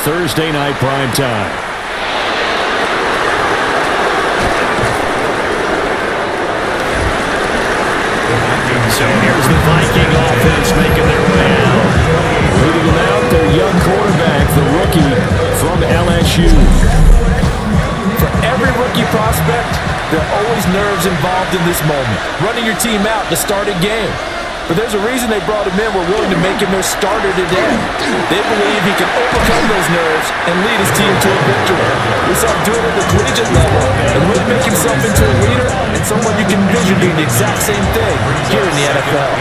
Thursday night primetime. So here's the Viking offense making their way out. Leading them out, their young quarterback, the rookie from LSU. For every rookie prospect, there are always nerves involved in this moment. Running your team out to start a game. But there's a reason they brought him in. We're willing to make him their starter today. They believe he can overcome those nerves and lead his team to a victory. We saw him do it at the collegiate level and really make himself into a leader and someone you can envision doing the exact same thing here in the NFL.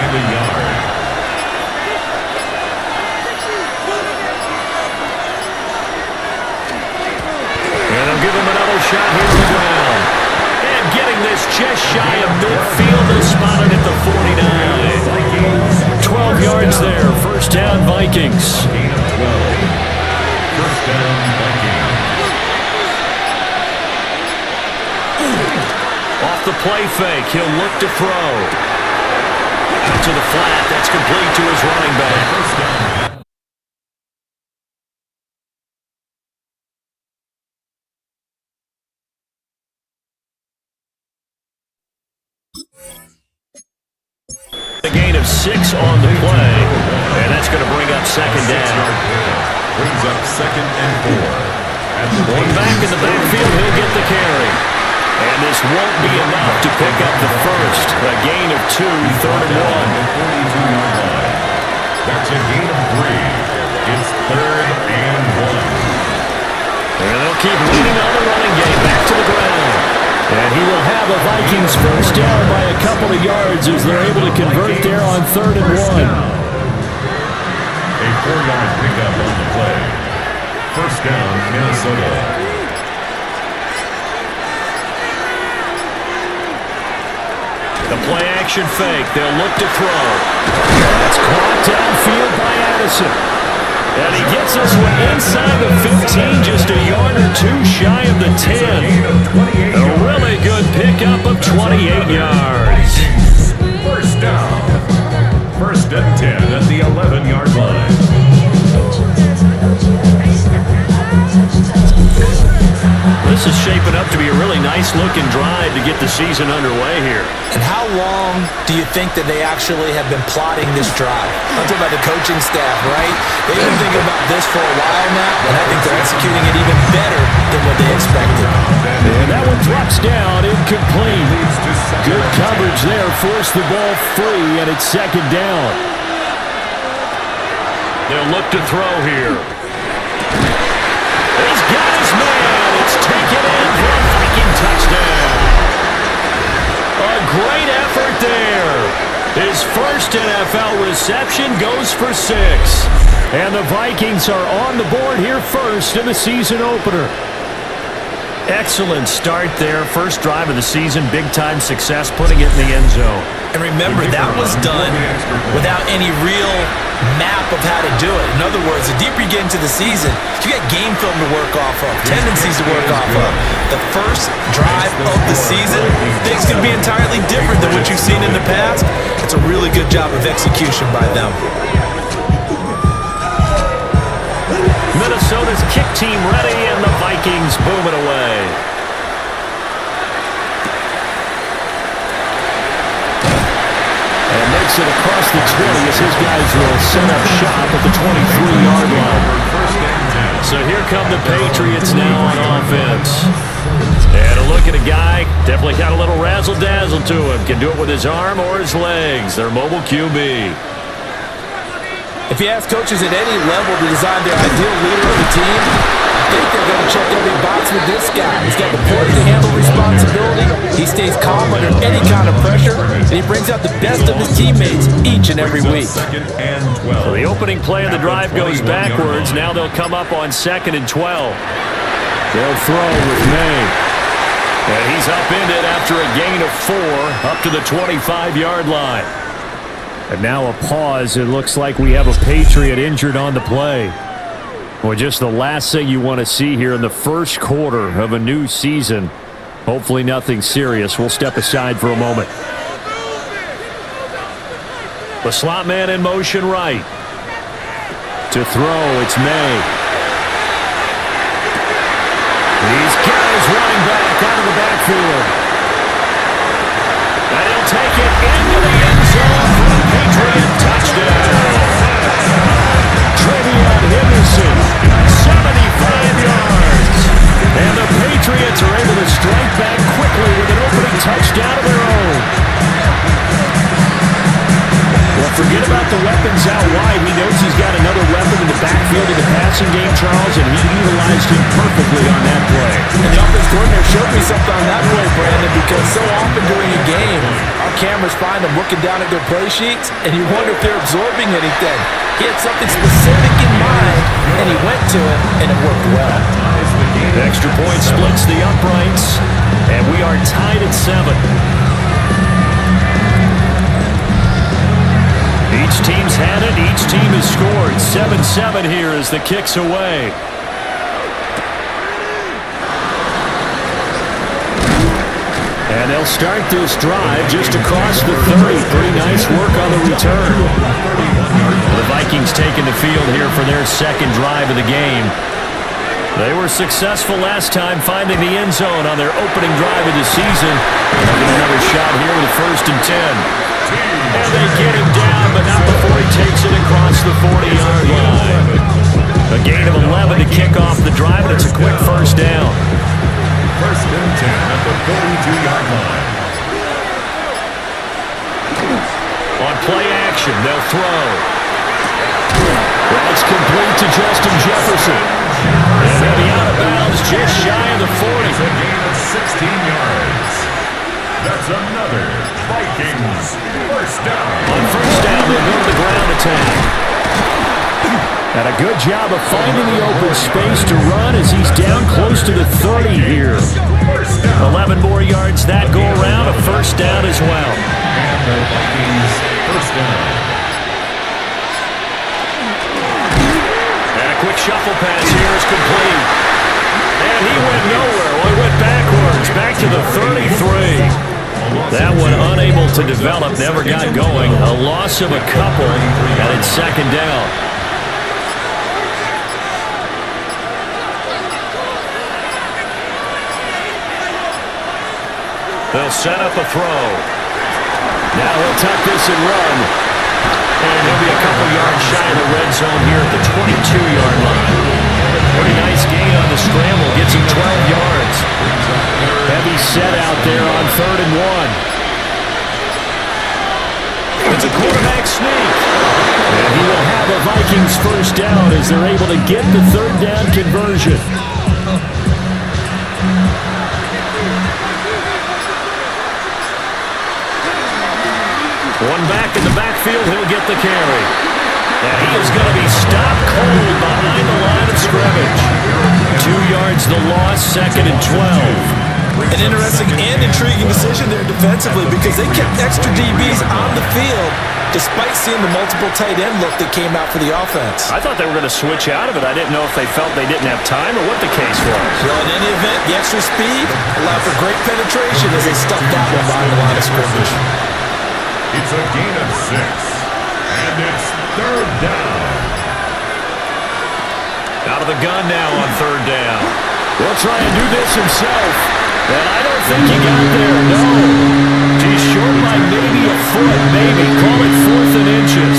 And they'll give him another shot here on the ground. And getting this just shy of midfield is spotted at the 49. 12 yards there. First down, Vikings. First down, Vikings. Off the play fake, he'll look to throw. To the flat, that's complete to his running back. First down. A gain of 6 on the play, and that's going to bring up second down. Brings up 2nd and 4. One back in the backfield, he'll get the carry. And this won't be enough to pick up the first. A gain of 2, 3rd and 42-yard line. That's a gain of 3. It's 3rd and 1. And they'll keep leading on the running game back to the ground. And he will have a Vikings first down by a couple of yards as they're able to convert there on 3rd and 1. A 4-yard pickup on the play. First down, Minnesota. The play action fake. They'll look to throw. That's caught downfield by Addison. And he gets us inside the 15, just a yard or 2 shy of the 10. A really good pickup of 28 yards. First down. 1st and 10 at the 11-yard line. This is shaping up to be a really nice-looking drive to get the season underway here. And how long do you think that they actually have been plotting this drive? I'm talking about the coaching staff, right? They've been thinking about this for a while now, and I think they're executing it even better than what they expected. And that one drops down, incomplete. Good coverage there, forced the ball free, and it's 2nd down. They'll look to throw here. He's got his man. It's taken in for a Viking touchdown. A great effort there. His first NFL reception goes for 6. And the Vikings are on the board here first in the season opener. Excellent start there. First drive of the season. Big-time success putting it in the end zone. And remember, that was done without any real map of how to do it. In other words, the deeper you get into the season, you got game film to work off of, tendencies to work off of. The first drive of the season, things can be entirely different than what you've seen in the past. It's a really good job of execution by them. Minnesota's kick team ready, and the Vikings boom it away. And makes it across the 20 as his guys will set up shop at the 23-yard line. So here come the Patriots now on offense. And a look at a guy, definitely got a little razzle-dazzle to him. Can do it with his arm or his legs. Their mobile QB. If you ask coaches at any level to design their ideal leader of the team, I think they're going to check every box with this guy. He's got the poise to handle responsibility. He stays calm under any kind of pressure, and he brings out the best of his teammates each and every week. So the opening play of the drive goes backwards. Now they'll come up on 2nd and 12. They'll throw with May. And he's upended after a gain of 4 up to the 25-yard line. And now a pause. It looks like we have a Patriot injured on the play. Well, just the last thing you want to see here in the first quarter of a new season. Hopefully nothing serious. We'll step aside for a moment. The slot man in motion right. To throw, it's May. He's got his running back out of the backfield. And he'll take it into the end zone for a Patriot touchdown. Travion Henderson, 75 yards. And the Patriots are able to strike back quickly with an opening touchdown of their own. Well, forget about the weapons out wide. He knows he's got another weapon in the backfield of the passing game, Charles, and he utilized him perfectly on that play. And the offense coordinator showed me something on that play, Brandon, because so often during a game, our cameras find them looking down at their play sheets, and you wonder if they're absorbing anything. He had something specific in mind, and he went to it, and it worked well. The extra point splits the uprights, and we are tied at 7. Each team's had it. Each team has scored. 7-7 here as the kick's away. And they'll start this drive just across the 30. Pretty nice work on the return. The Vikings taking the field here for their second drive of the game. They were successful last time finding the end zone on their opening drive of the season. They'll get another shot here with a 1st and 10. And they get him down, but not before he takes it across the 40-yard line. A gain of 11 to kick off the drive, and it's a quick 1st down. 1st and 10 at the 42-yard line. On play action, they'll throw. That's complete to Justin Jefferson. And they'll be out of bounds just shy of the 40. It's a gain of 16 yards. That's another Vikings 1st down. On 1st down, they'll go to the ground attack. And a good job of finding the open space to run as he's down close to the 30 here. 11 more yards that go around, a 1st down as well. And the Vikings 1st down. And a quick shuffle pass here is complete. And he went nowhere. Well, he went backwards, back to the 33. That one unable to develop, never got going. A loss of a couple, and it's 2nd down. They'll set up a throw. Now he'll tuck this and run. And he'll be a couple yards shy of the red zone here at the 22-yard line. Pretty nice gain on the scramble. Gets him 12 yards. Heavy set out there on 3rd and 1. It's a quarterback sneak. And he will have a Vikings 1st down as they're able to get the 3rd down conversion. One back in the backfield, he'll get the carry. And he is going to be stopped cold behind the line of scrimmage. 2 yards the loss, 2nd and 12. An interesting and intriguing decision there defensively because they kept extra DBs on the field despite seeing the multiple tight end look that came out for the offense. I thought they were going to switch out of it. I didn't know if they felt they didn't have time or what the case was. Well, in any event, the extra speed allowed for great penetration as they stuffed that one behind the line of scrimmage. It's a gain of 6. And it's 3rd down. Out of the gun now on 3rd down. He'll try and do this himself. And I don't think he got there, no. He's short by maybe a foot, maybe. Call it 4th and inches.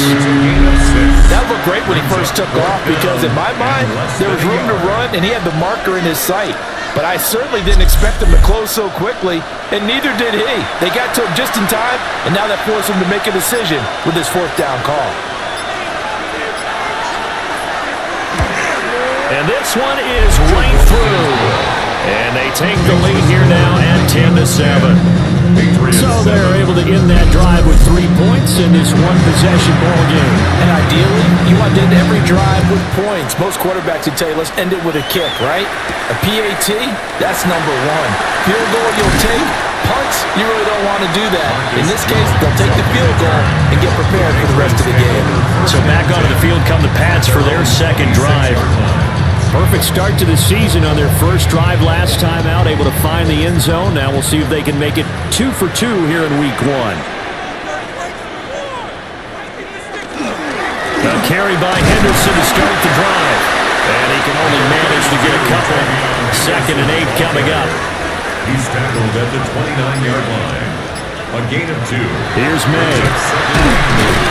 That looked great when he first took off because in my mind, there was room to run and he had the marker in his sight. But I certainly didn't expect him to close so quickly, and neither did he. They got to him just in time, and now that forced him to make a decision with his 4th down call. And this one is right through. And they take the lead here now at 10-7. So they're able to end that drive with 3 points in this one-possession ball game. And ideally, you want to end every drive with points. Most quarterbacks would tell you, let's end it with a kick, right? A PAT, that's number 1. Field goal you'll take. Punts, you really don't want to do that. In this case, they'll take the field goal and get prepared for the rest of the game. So back onto the field come the Pats for their second drive. Perfect start to the season on their first drive last time out, able to find the end zone. Now we'll see if they can make it 2 for 2 here in week 1. A carry by Henderson to start the drive. And he can only manage to get a couple. 2nd and 8 coming up. He's tackled at the 29-yard line. A gain of 2. Here's May.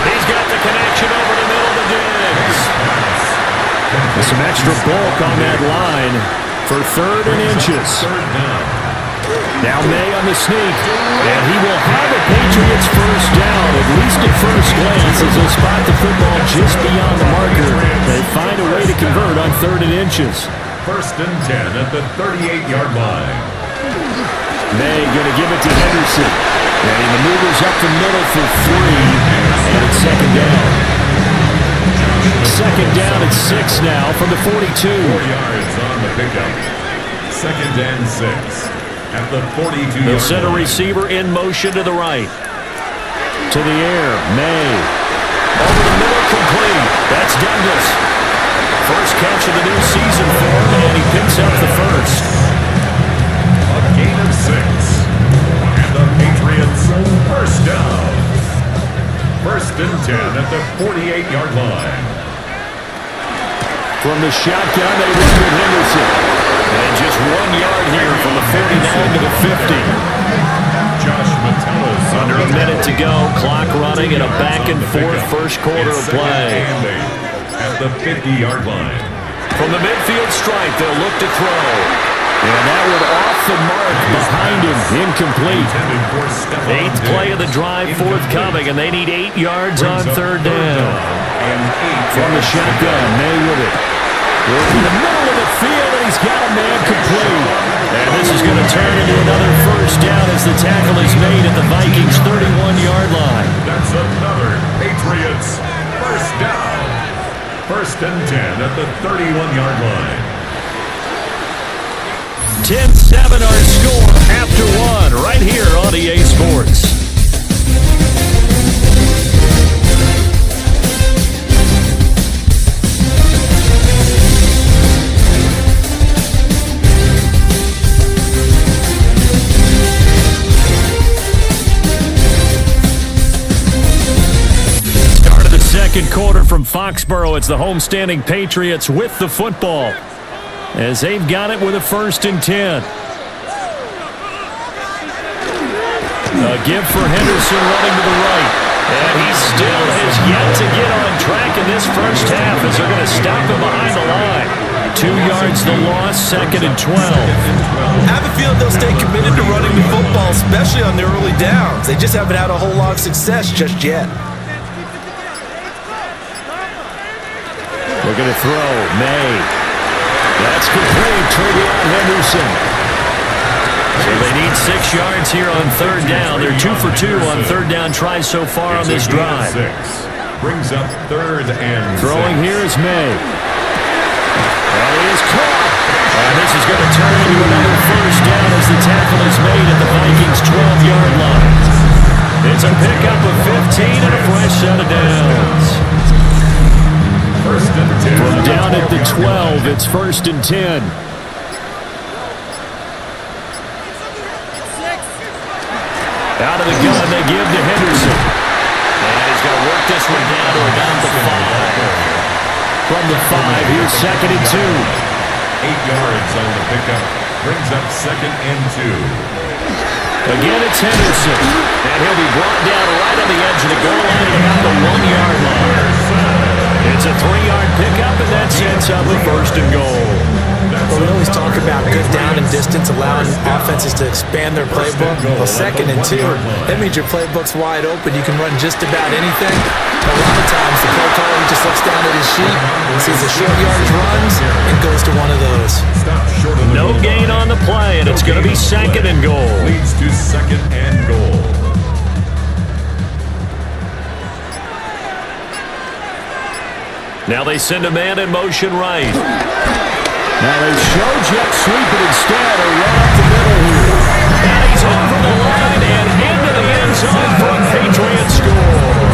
He's got the connection over the middle to Diggs. With some extra bulk on that line for 3rd and inches. Now May on the sneak. And he will have a Patriots first down, at least at first glance, as he'll spot the football just beyond the marker. They find a way to convert on 3rd and inches. 1st and 10 at the 38-yard line. May going to give it to Henderson. And he maneuvers up the middle for 3. And it's 2nd down. 2nd down at 6 now from the 42. 4 yards on the pickup. 2nd and 6 at the 42-yard line. They'll send a receiver in motion to the right. To the air, May. Over the middle, complete. That's Douglas. First catch of the new season for him, and he picks up the first. A gain of 6. And the Patriots first down. 1st and 10 at the 48-yard line. From the shotgun, they run with Henderson. And just 1 yard here from the 49 to the 50. Josh Metellus Under a minute to go. Clock running and a back-and-forth first quarter of play. At the 50-yard line. From the midfield stripe, they'll look to throw. And that one off the mark behind him. Incomplete. 8th play of the drive forthcoming, and they need 8 yards on 3rd down. From the shotgun, May with it. In the middle of the field, and he's got a man complete. And this is going to turn into another first down as the tackle is made at the Vikings' 31-yard line. That's another Patriots first down. 1st and 10 at the 31-yard line. 10-7 our score after 1 right here on EA Sports. Start of the 2nd quarter from Foxborough. It's the homestanding Patriots with the football, as they've got it with a 1st and 10. A give for Henderson running to the right. And he still has yet to get on track in this first half as they're going to stop him behind the line. 2 yards the loss, 2nd and 12. I have a feeling they'll stay committed to running the football, especially on the early downs. They just haven't had a whole lot of success just yet. We're going to throw. May. That's complete. Travion Henderson. So they need 6 yards here on 3rd down. They're 2 for 2 on 3rd down tries so far on this drive. Brings up 3rd and Throwing 6. here is May. And he is caught. And this is going to turn into another first down as the tackle is made at the Vikings' 12-yard line. It's a pickup of 15 and a fresh set of downs. 1st and 10. From down at the 12, it's 1st and 10. Out of the gun, they give to Henderson. And he's going to work this one down to about the 5. From the 5, here's 2nd and 2. 8 yards on the pickup. Brings up 2nd and 2. Again, it's Henderson. And he'll be brought down right on the edge of the goal line at about the 1-yard line. It's a 3-yard pickup, and that sets up a 1st and goal. Well, we always talk about good down and distance, allowing offenses to expand their playbook. Well, 2nd and 2, that means your playbook's wide open. You can run just about anything. A lot of times, the play caller just looks down at his sheet, sees the short yardage runs, and goes to one of those. No gain on the play, and it's going to be 2nd and goal. Leads to 2nd and goal. Now they send a man in motion right. Now they show jet sweep it instead, or run up the middle here. And he's over the line and into the end zone for a Patriots score.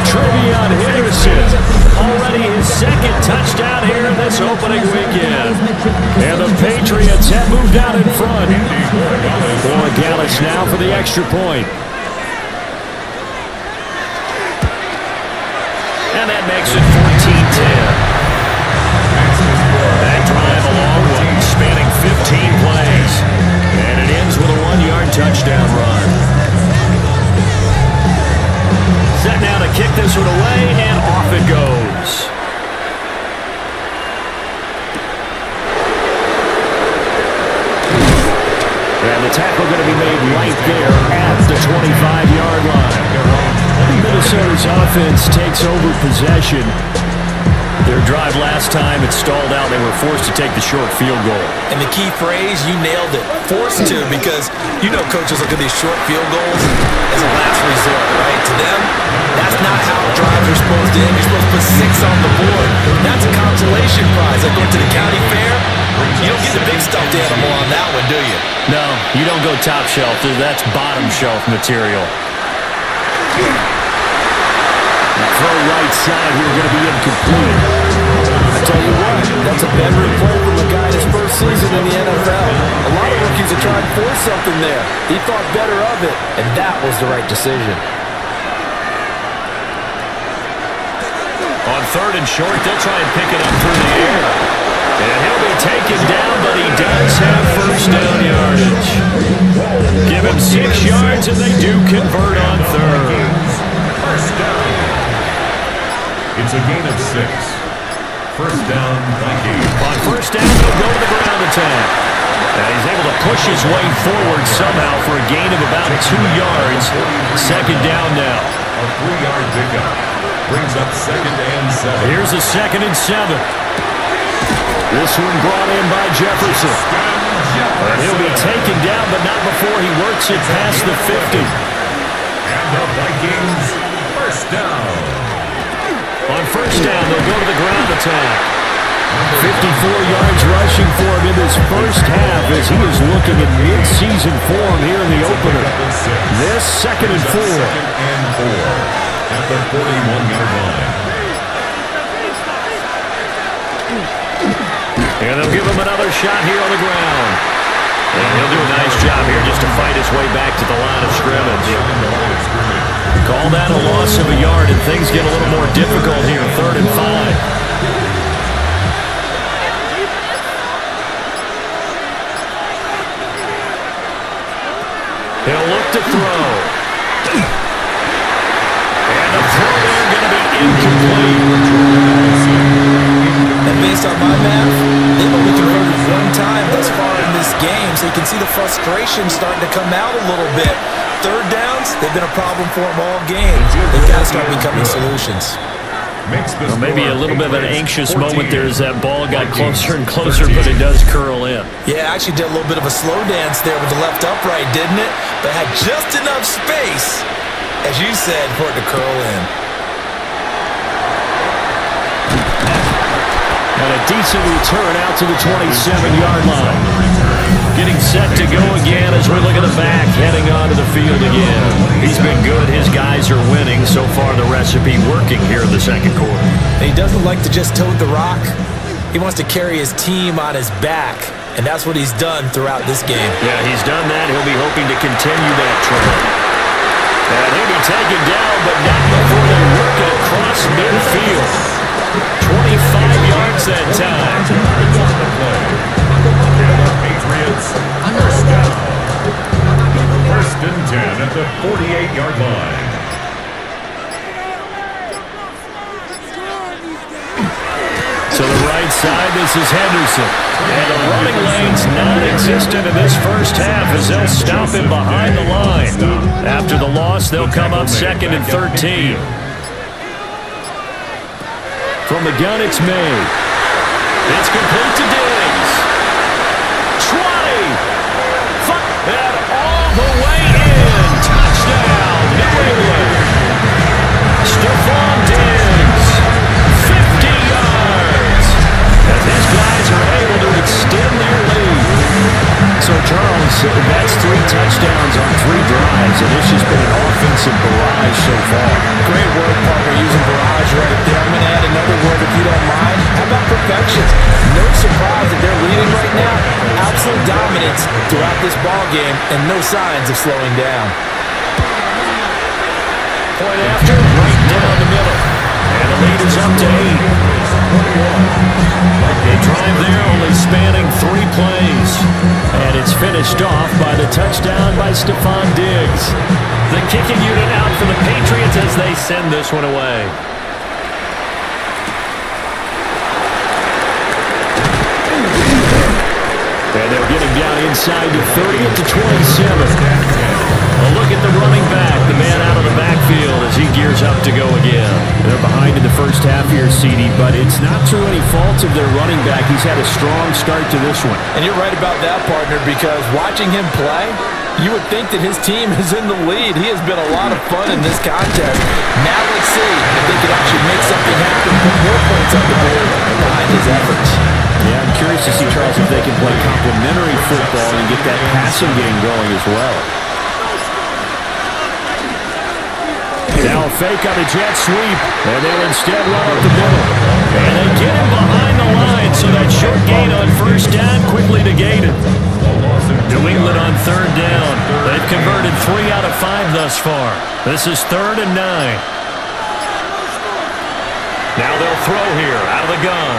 Travion Henderson, already his 2nd touchdown here in this opening weekend. And the Patriots have moved out in front. Gallis now for the extra point. And that makes it 14-10. tackle going to be made right there at the 25-yard line. Minnesota's offense takes over possession. Their drive last time, it stalled out. They were forced to take the short field goal. And the key phrase, you nailed it, forced to, because you know coaches look at these short field goals as a last resort, right? To them, that's not how drives are supposed to end. You're supposed to put 6 on the board. That's a consolation prize. Like going to the county fair, you don't get the big stuffed animal on that one, do you? No, you don't go top shelf. That's bottom shelf material. Throw right side here, going to be incomplete. I tell you what, that's a bedroom play from a guy in his first season in the NFL. A lot of rookies are trying to force something there. He thought better of it, and that was the right decision. On 3rd and short, they'll try and pick it up through the air. And he'll be taken down, but he does have first down yardage. Give him 6 yards, and they do convert on 3rd. First down. It's a gain of 6. First down, Vikings. On first down, he'll go to the ground attack. And he's able to push his way forward somehow for a gain of about 2 yards. Second down now. A 3-yard pickup. Brings up 2nd and 7. Here's a 2nd and 7. This one brought in by Jefferson. And he'll be taken down, but not before he works it past the 50. And the Vikings, first down. On first down, they'll go to the ground attack. 54 yards rushing for him in his first half as he is looking in mid-season form here in the opener. This 2nd and 4. 2nd and 4 at the 41-yard line. And they'll give him another shot here on the ground. And he'll do a nice job here just to fight his way back to the line of scrimmage. Call that a loss of a yard, and things get a little more difficult here, 3rd and 5. He'll look to throw. And the throw there going to be incomplete. And based on my math, they've only converted 1 time thus far in this game, so you can see the frustration starting to come out a little bit. 3rd downs, they've been a problem for them all game. They've got to start becoming solutions. Well, maybe a little bit of an anxious moment there as that ball got closer and closer, but it does curl in. Yeah, actually did a little bit of a slow dance there with the left upright, didn't it? But had just enough space, as you said, for it to curl in. And a decent return out to the 27-yard line. Getting set to go again as we look at the back, heading onto the field again. He's been good. His guys are winning. So far, the recipe working here in the 2nd quarter. He doesn't like to just tote the rock. He wants to carry his team on his back, and that's what he's done throughout this game. Yeah, he's done that. He'll be hoping to continue that trend. And he'll be taken down, but not before they work it across midfield. 25 yards that time. Patriots, first down. 1st and 10 at the 48-yard line. To the right side, this is Henderson. And the running lane's non-existent in this first half as they'll stop him behind the line. After the loss, they'll come up 2nd and 13. From the gun, it's May. It's complete to Diggs. 20. And all the way in. Touchdown, New England. Stephon Diggs. 50 yards. As his guys are able to extend their lead. So, Charles, that's 3 touchdowns on 3 drives, and it's just been an offensive barrage so far. Great work, partner, using barrage right there. I'm going to add another word if you don't mind. How about perfection? No surprise that they're leading right now. Absolute dominance throughout this ball game and no signs of slowing down. Point after, right down the middle. And the lead is up to 8. A drive there only spanning 3 plays. And it's finished off by the touchdown by Stephon Diggs. The kicking unit out for the Patriots as they send this one away. And they'll get him down inside the 30 at the 27. A look at the running back, the man out of the backfield as he gears up to go again. They're behind in the first half here, CD, but it's not through any fault of their running back. He's had a strong start to this one. And you're right about that, partner, because watching him play, you would think that his team is in the lead. He has been a lot of fun in this contest. Now let's see if they can actually make something happen, put more points on the board behind his efforts. Yeah, I'm curious to see, Charles, if they can play complementary football and get that passing game going as well. Now a fake on the jet sweep, and they'll instead run up the middle. And they get him behind the line, so that short gain on first down quickly negated. New England on third down. They've converted 3 out of 5 thus far. This is 3rd and 9. Now they'll throw here out of the gun.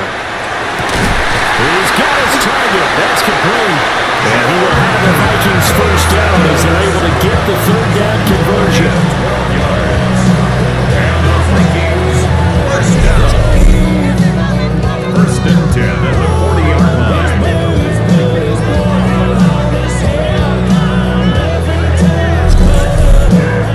He's got his target. That's complete. And he will have the Vikings first down as they're able to get the 3rd down conversion. First and 10 at the 40-yard line.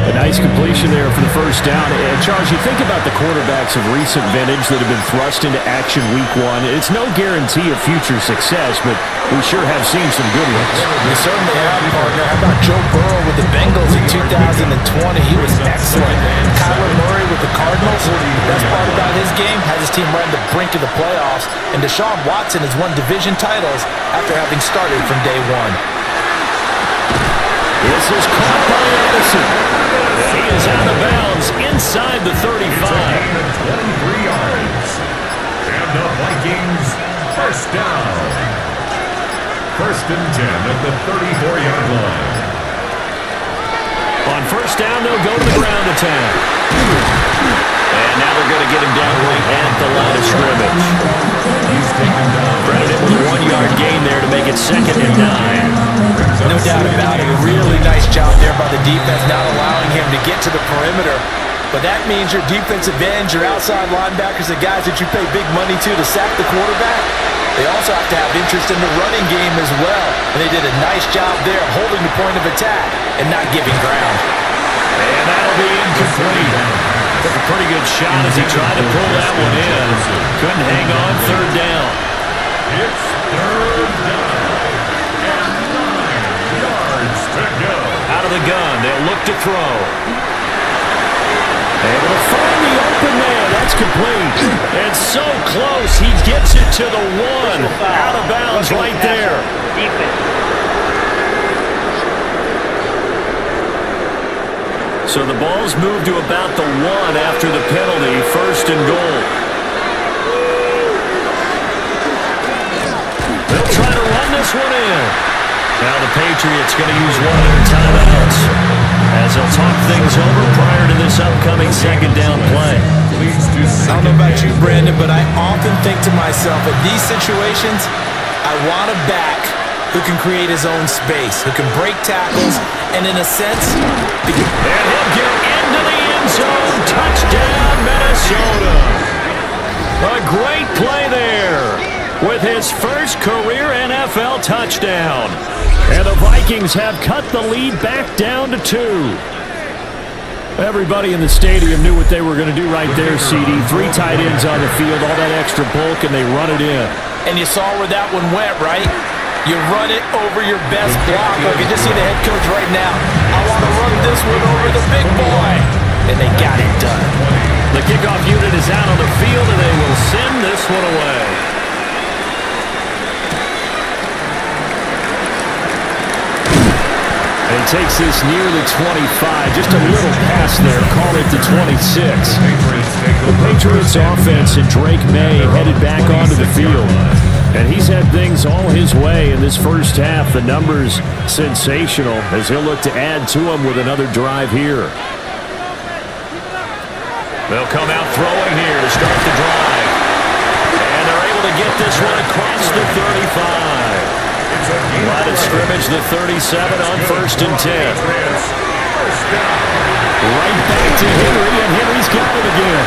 A nice completion there for the first down. And Charles, you think about the quarterbacks of recent vintage that have been thrust into action week 1. It's no guarantee of future success, but we sure have seen some good ones. We certainly have, partner. How about Joe Burrow with the Bengals in 2020? He was excellent. Kyler Murray with the Cardinals. The best part about his game has his team right on the brink of the playoffs. And Deshaun Watson has won division titles after having started from day 1. This is caught by Anderson. He is out of bounds inside the 35. 23 yards. And the Vikings first down. First and 10 at the 34-yard line. On first down, they'll go to the ground attack. And now they're going to get him down right at the line of scrimmage. He's taken down. Credited with a 1-yard gain there to make it 2nd and 9. No doubt about it. Really nice job there by the defense, not allowing him to get to the perimeter. But that means your defensive ends, your outside linebackers, the guys that you pay big money to sack the quarterback, they also have to have interest in the running game as well. And they did a nice job there holding the point of attack and not giving ground. And that'll be incomplete. Took a pretty good shot as he tried to pull that one in. Couldn't hang on 3rd down. It's 3rd down. And 9 yards to go. Out of the gun, they'll look to throw. Able to find the open man. That's complete. And so close. He gets it to the 1. Out of bounds right there. So the ball's moved to about the 1 after the penalty. 1st and goal. They'll try to run this one in. Now the Patriots going to use one of their timeouts as they'll talk things over prior to this upcoming 2nd down play. I don't know about you, Brandon, but I often think to myself, in these situations, I want a back who can create his own space, who can break tackles, and in a sense... And he'll get into the end zone. Touchdown, Minnesota. A great play there with his first career NFL touchdown. And the Vikings have cut the lead back down to 2. Everybody in the stadium knew what they were going to do right there, CD. 3 tight ends on the field, all that extra bulk, and they run it in. And you saw where that one went, right? You run it over your best block. I can just see the head coach right now. I want to run this one over the big boy. And they got it done. The kickoff unit is out on the field, and they will send this one away. And takes this near the 25. Just a little pass there. Call it the 26. The Patriots offense and Drake May headed back onto the field. And he's had things all his way in this first half. The numbers sensational as he'll look to add to them with another drive here. They'll come out throwing here to start the drive. And they're able to get this one across the 35. Line of scrimmage, the 37 on 1st and 10. Right back to Henry, and Henry's got it again.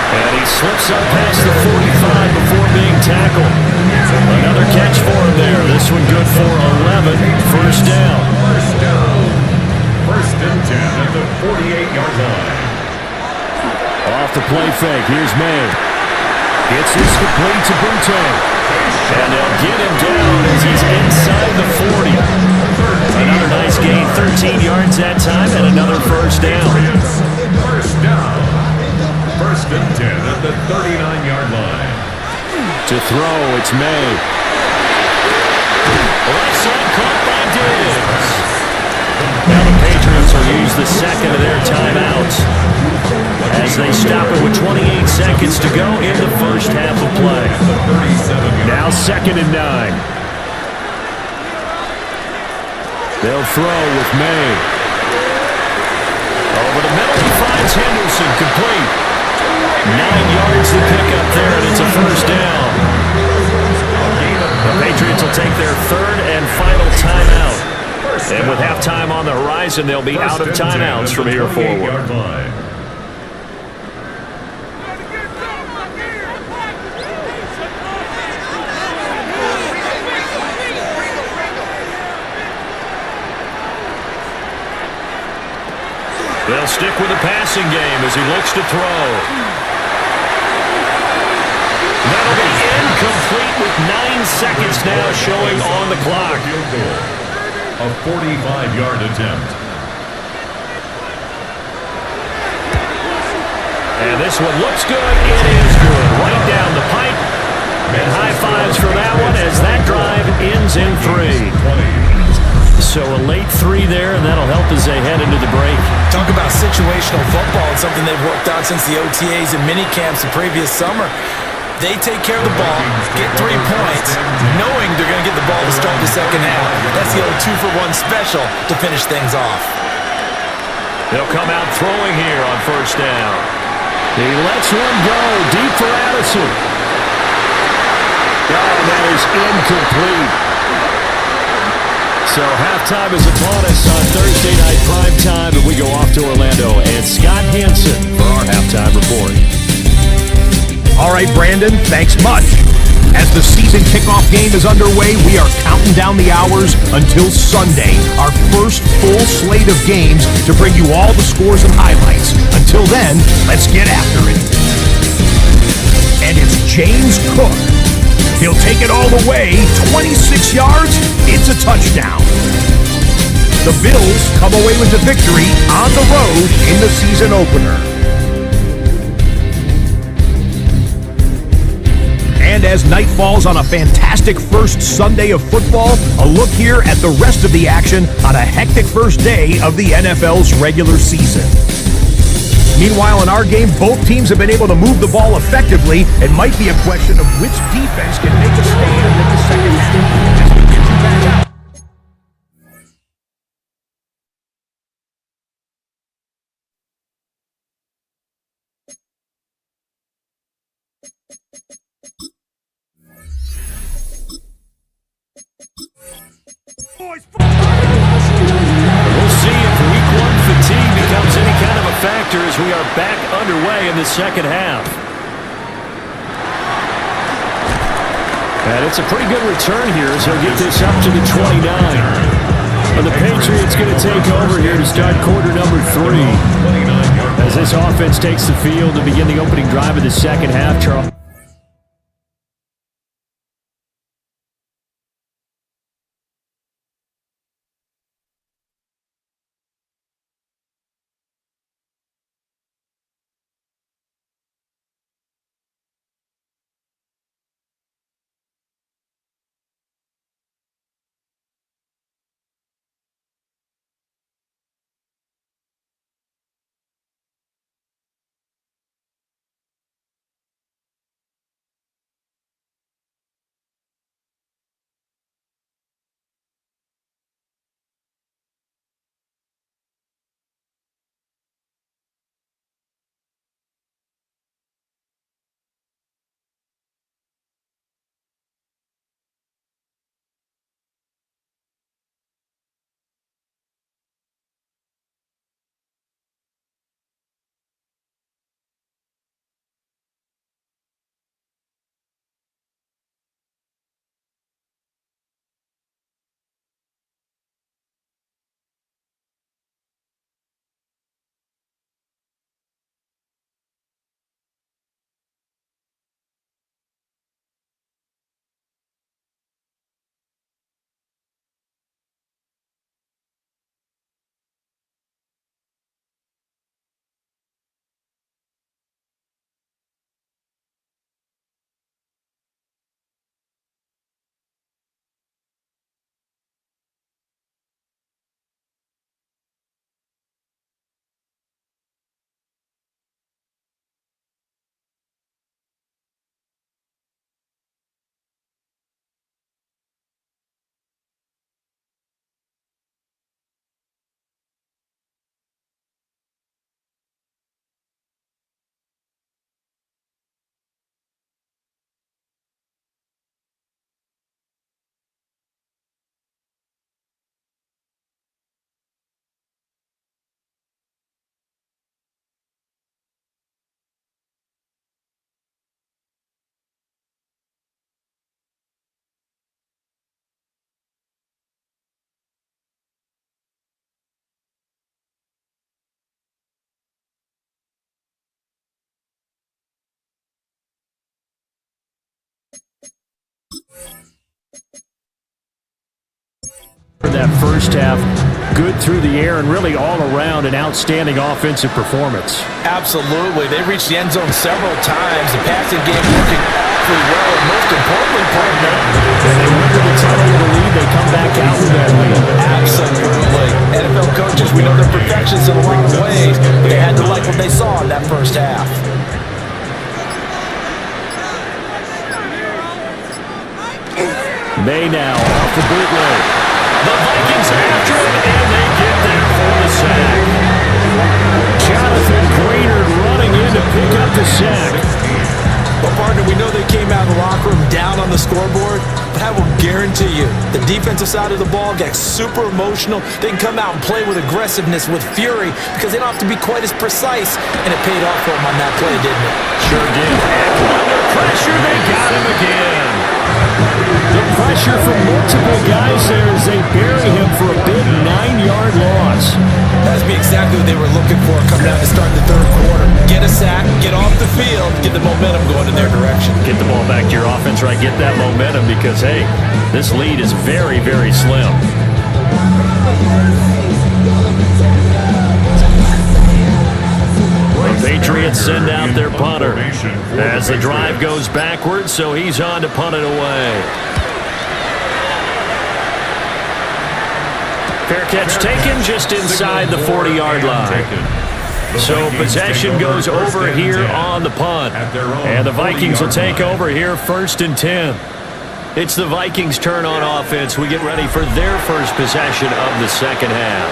And he slips up past the 45 before being tackled. Another catch for him there. This one good for 11. first down. First down. First and 10 at the 48-yard line. Off the play fake. Here's May. Gets this complete to Bunte. And they'll get him down as he's inside the 40. Another nice gain, 13 yards that time, and another first down. First down. First and 10 at the 39-yard line. To throw, it's May. Left side caught by Diggs. Now the Patriots will use the second of their timeouts as they stop it with 28 seconds to go in the first half of play. Now 2nd and 9. They'll throw with May. Over the middle, he finds Henderson, complete. 9 yards to pick up there, and it's a first down. The Patriots will take their 3rd and final timeout. And with halftime on the horizon, they'll be out of timeouts from here forward. They'll stick with the passing game as he looks to throw. That'll be incomplete with 9 seconds now showing on the clock. A 45-yard attempt. And this one looks good. It is good. Right down the pipe. And high fives for that one as that drive ends in 3. So a late 3 there, and that'll help as they head into the break. Talk about situational football. It's something they've worked out since the OTAs and minicamps the previous summer. They take care of the ball, get 3 points, knowing they're going to get the ball to start the second half. That's the old 2-for-1 special to finish things off. They'll come out throwing here on first down. He lets one go deep for Addison. Oh, that is incomplete. So halftime is upon us on Thursday night prime time, and we go off to Orlando and Scott Hansen for our halftime report. All right, Brandon, thanks much. As the season kickoff game is underway, we are counting down the hours until Sunday, our first full slate of games to bring you all the scores and highlights. Until then, let's get after it. And it's James Cook. He'll take it all the way, 26 yards, it's a touchdown. The Bills come away with the victory on the road in the season opener. And as night falls on a fantastic first Sunday of football, a look here at the rest of the action on a hectic first day of the NFL's regular season. Meanwhile, in our game, both teams have been able to move the ball effectively. It might be a question of which defense can make a stand in the second half. As we get you back out. We'll see if week 1 fatigue becomes any kind of a factor as we are back underway in the second half. And it's a pretty good return here as he'll get this up to the 29. And the Patriots going to take over here to start quarter number 3. As this offense takes the field to begin the opening drive of the second half, Charles. that first half. Good through the air and really all around an outstanding offensive performance. Absolutely. They reached the end zone several times. The passing game working awfully well, and most importantly, partner. And they went to the tunnel with a lead. They come back out with that lead. Absolutely. NFL coaches, we know they're perfectionists in a lot of ways, but they had to like what they saw in that first half. May now off the bootleg. The Vikings after him, and they get there for the sack. Jonathan Greenard running in to pick up the sack. Well, partner, we know they came out of the locker room down on the scoreboard, but I will guarantee you the defensive side of the ball gets super emotional. They can come out and play with aggressiveness, with fury, because they don't have to be quite as precise, and it paid off for them on that play, didn't it? Sure did. And under pressure, they got him again. The pressure from multiple guys there as they bury him for a big 9-yard loss. That's exactly what they were looking for coming down to start the third quarter. Get a sack, get off the field, get the momentum going in their direction. Get the ball back to your offense, right? Get that momentum because, hey, this lead is very, very slim. The Patriots send out their punter as the drive goes backwards, so he's on to punt it away. Fair catch taken just inside the 40-yard line. So possession goes over here on the punt. And the Vikings will take over here 1st and 10. It's the Vikings' turn on offense. We get ready for their first possession of the second half.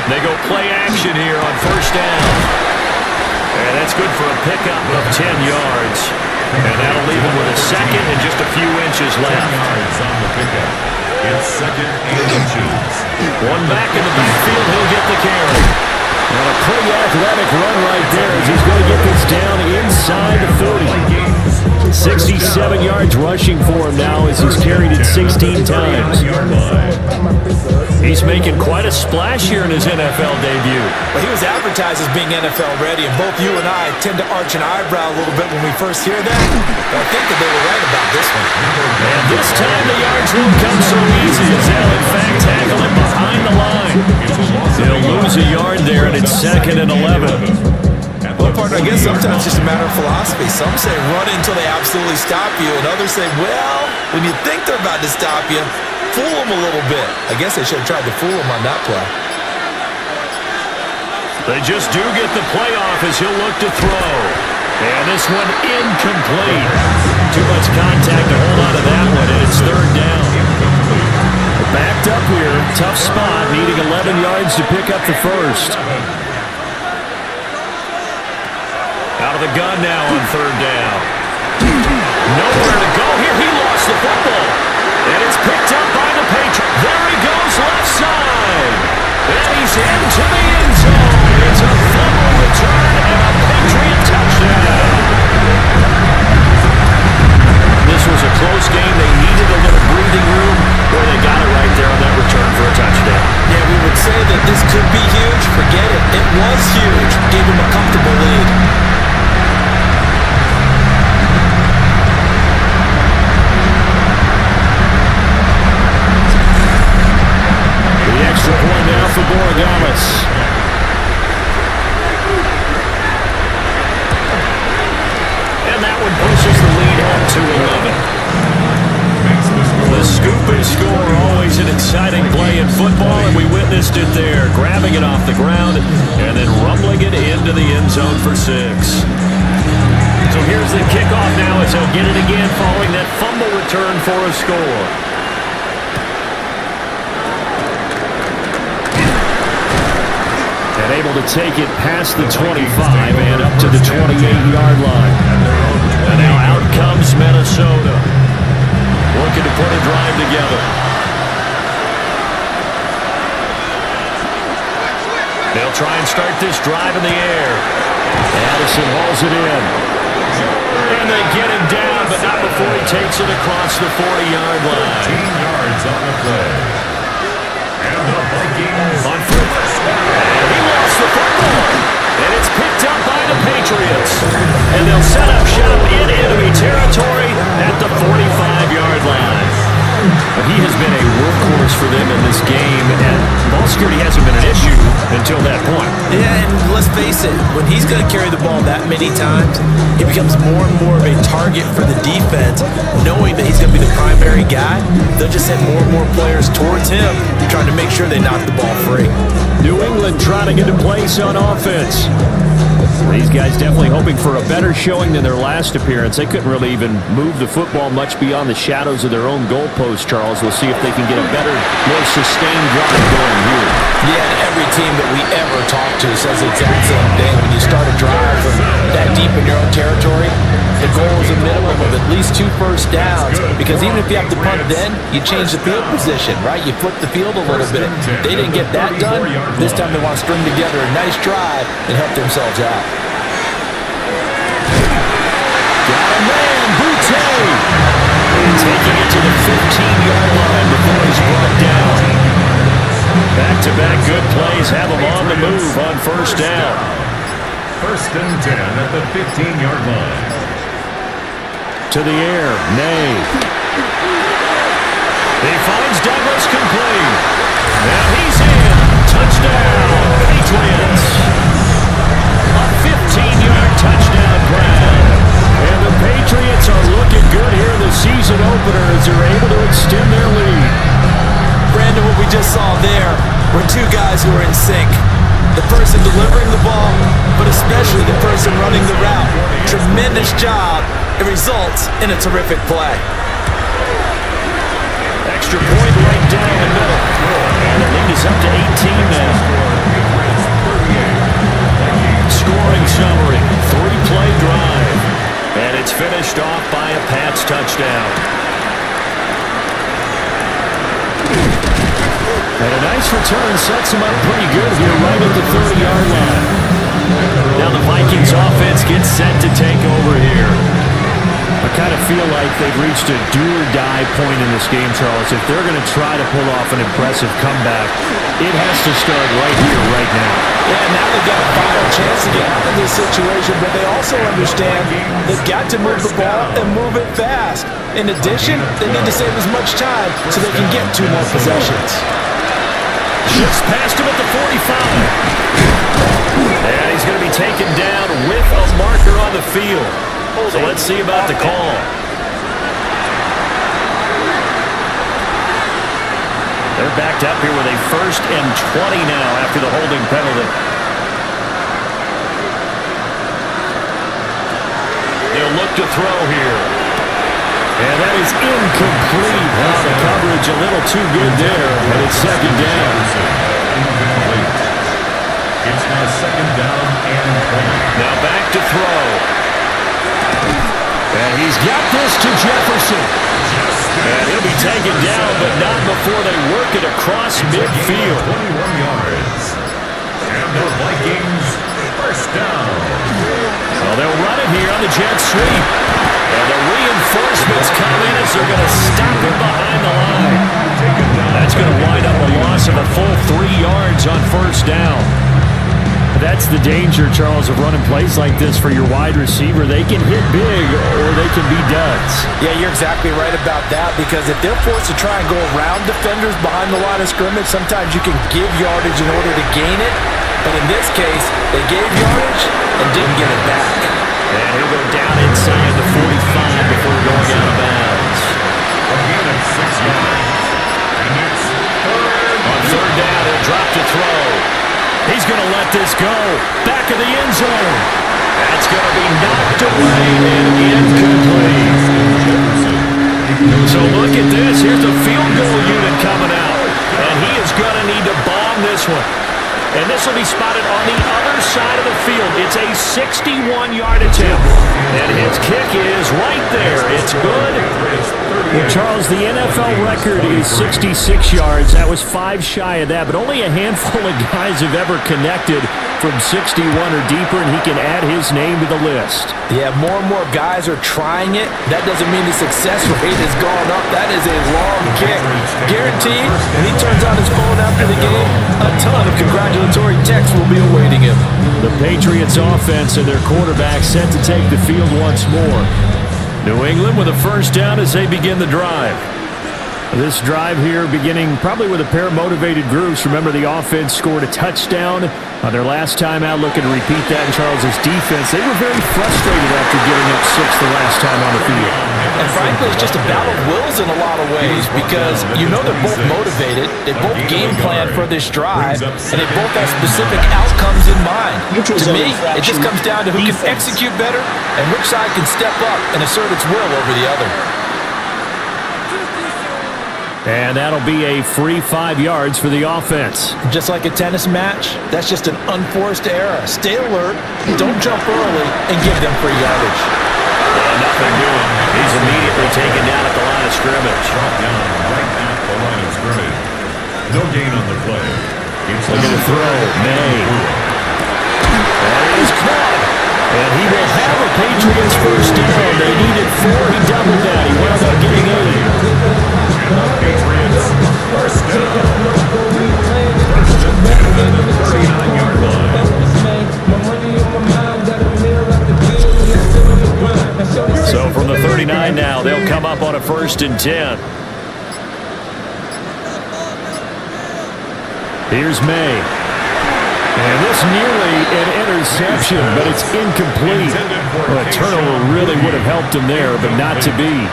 They go play action here on 1st down. And that's good for a pickup of 10 yards. And that'll leave him with a second and just a few inches left. It's 2nd and inches. One back in the backfield, he'll get the carry. And a pretty athletic run right there as he's going to get this down inside the 30. 67 yards rushing for him now as he's carried it 16 times. He's making quite a splash here in his NFL debut. Well, he was advertised as being NFL ready, and both you and I tend to arch an eyebrow a little bit when we first hear that. But I think that they were right about this one. And this time the yards won't come so easy as they'll in fact tackle him behind the line. They'll lose a yard there, and it's 2nd and 11. Well, partner, I guess sometimes it's just a matter of philosophy. Some say run until they absolutely stop you, and others say, well, when you think they're about to stop you, fool them a little bit. I guess they should have tried to fool him on that play. They just do get the play off as he'll look to throw. And this one incomplete. Too much contact to hold on to that one, and it's 3rd down. Backed up here, tough spot, needing 11 yards to pick up the first. Out of the gun now on 3rd down. Nowhere to go here. He lost the football. And it's picked up by the Patriots. There he goes, left side. And he's into the end zone. It's a fumble return and a Patriot touchdown. This was a close game. They needed a little breathing room. Boy, they got it right there on that return for a touchdown. Yeah, we would say that this could be huge. Forget it. It was huge. Gave him a comfortable lead. Extra point now for Borregales. And that one pushes the lead up to 11. The scoop and score, always an exciting play in football, and we witnessed it there, grabbing it off the ground and then rumbling it into the end zone for 6. So here's the kickoff now as he'll get it again following that fumble return for a score. And able to take it past the 25 and up to the 28-yard line. And now out comes Minnesota, looking to put a drive together. They'll try and start this drive in the air. Addison hauls it in. And they get him down, but not before he takes it across the 40-yard line. 15 yards on the play. And the Vikings on first. And he lost the football. And it's picked up by the Patriots. And they'll They'll set up shop in enemy territory at the 45-yard line. He has been a workhorse for them in this game, and ball security hasn't been an issue until that point. Yeah, and let's face it, when he's going to carry the ball that many times, he becomes more and more of a target for the defense. Knowing that he's going to be the primary guy, they'll just send more and more players towards him, trying to make sure they knock the ball free. New England trying to get a place on offense. These guys definitely hoping for a better showing than their last appearance. They couldn't really even move the football much beyond the shadows of their own goalpost, Charles. We'll see if they can get a better, more sustained drive going here. Yeah, and every team that we ever talk to says the exact same thing. When you start a drive from that deep in your own territory, the goal is a minimum of at least 2 first downs, because even if you have to punt then, you change the field position, right? You flip the field a little bit. They didn't get that done. This time they want to string together a nice drive and help themselves out. Got a man, Boutte! Taking it to the 15-yard line before he's brought down. Back-to-back good plays have him on the move on first down. First and 10 at the 15-yard line. To the air, Nay. He finds Douglas complete. Now he's in. Touchdown, Patriots. A 15-yard touchdown grab. And the Patriots are looking good here in the season opener as they're able to extend their lead. Brandon, what we just saw there were two guys who were in sync. The person delivering the ball, but especially the person running the route. Tremendous job. It results in a terrific play. Extra point right down the middle. And the lead is up to 18 now. Scoring summary, 3-play drive. And it's finished off by a Pats touchdown. And a nice return sets him up pretty good here right at the 30-yard line. Now the Vikings offense gets set to take over here. I kind of feel like they've reached a do-or-die point in this game, Charles. If they're going to try to pull off an impressive comeback, it has to start right here, right now. Yeah, now they've got a final chance to get out of this situation, but they also understand they've got to move the ball and move it fast. In addition, they need to save as much time so they can get 2 more possessions. Just past him at the 45. And he's going to be taken down with a marker on the field. So let's see about the call. They're backed up here with a 1st and 20 now after the holding penalty. They'll look to throw here. And that is incomplete. Wow, the coverage a little too good there, and it's 2nd down. It's now 2nd down and 20. Now back to throw. And he's got this to Jefferson. And he'll be taken down, but not before they work it across midfield. 21 yards. And the Vikings, 1st down. Well, they'll run it here on the jet sweep. And the reinforcements come in as they're going to stop him behind the line. That's going to wind up a loss of a full 3 yards on 1st down. That's the danger, Charles, of running plays like this for your wide receiver. They can hit big or they can be duds. Yeah, you're exactly right about that, because if they're forced to try and go around defenders behind the line of scrimmage, sometimes you can give yardage in order to gain it. But in this case, they gave yardage and didn't get it back. And he'll go down inside the 45 before going out of bounds. Again at 6 yards. And it's 3rd. On 3rd down, he'll drop to throw. He's going to let this go. Back of the end zone. That's going to be knocked away and incomplete. So look at this. Here's the field goal unit coming out. And he is going to need to bomb this one. And this will be spotted on the other side of the field. It's a 61-yard attempt. And his kick is right there. It's good. Well, Charles, the NFL record is 66 yards. That was 5 shy of that, but only a handful of guys have ever connected from 61 or deeper, and he can add his name to the list. Yeah, more and more guys are trying it. That doesn't mean the success rate has gone up. That is a long kick. Guaranteed, when he turns on his phone after the game, a ton of congratulatory texts will be awaiting him. The Patriots offense and their quarterback set to take the field once more. New England with a first down as they begin the drive. This drive here beginning probably with a pair of motivated groups. Remember, the offense scored a touchdown on their last time out, looking to repeat that in Charles's defense. They were very frustrated after giving up 6 the last time on the field. And frankly, it's just a battle of wills in a lot of ways because you know they're both motivated, they both game plan for this drive, and they both have specific outcomes in mind. To me, it just comes down to who can execute better and which side can step up and assert its will over the other. And that'll be a free 5 yards for the offense. Just like a tennis match, that's just an unforced error. Stay alert, don't jump early, and give them free yardage. Nothing doing. He's immediately taken down at the line of scrimmage. Brought down right at the line of scrimmage. No gain on the play. Look at the throw. May. That is caught. And he will have a Patriots first down. They needed 4. He doubled that. He wound up getting 8. Patriots first down. First and 10 at the 39-yard line. So from the 39 now, they'll come up on a first and 10. Here's May. And this nearly an interception, but it's incomplete. Well, a turnover really would have helped him there, but not to be.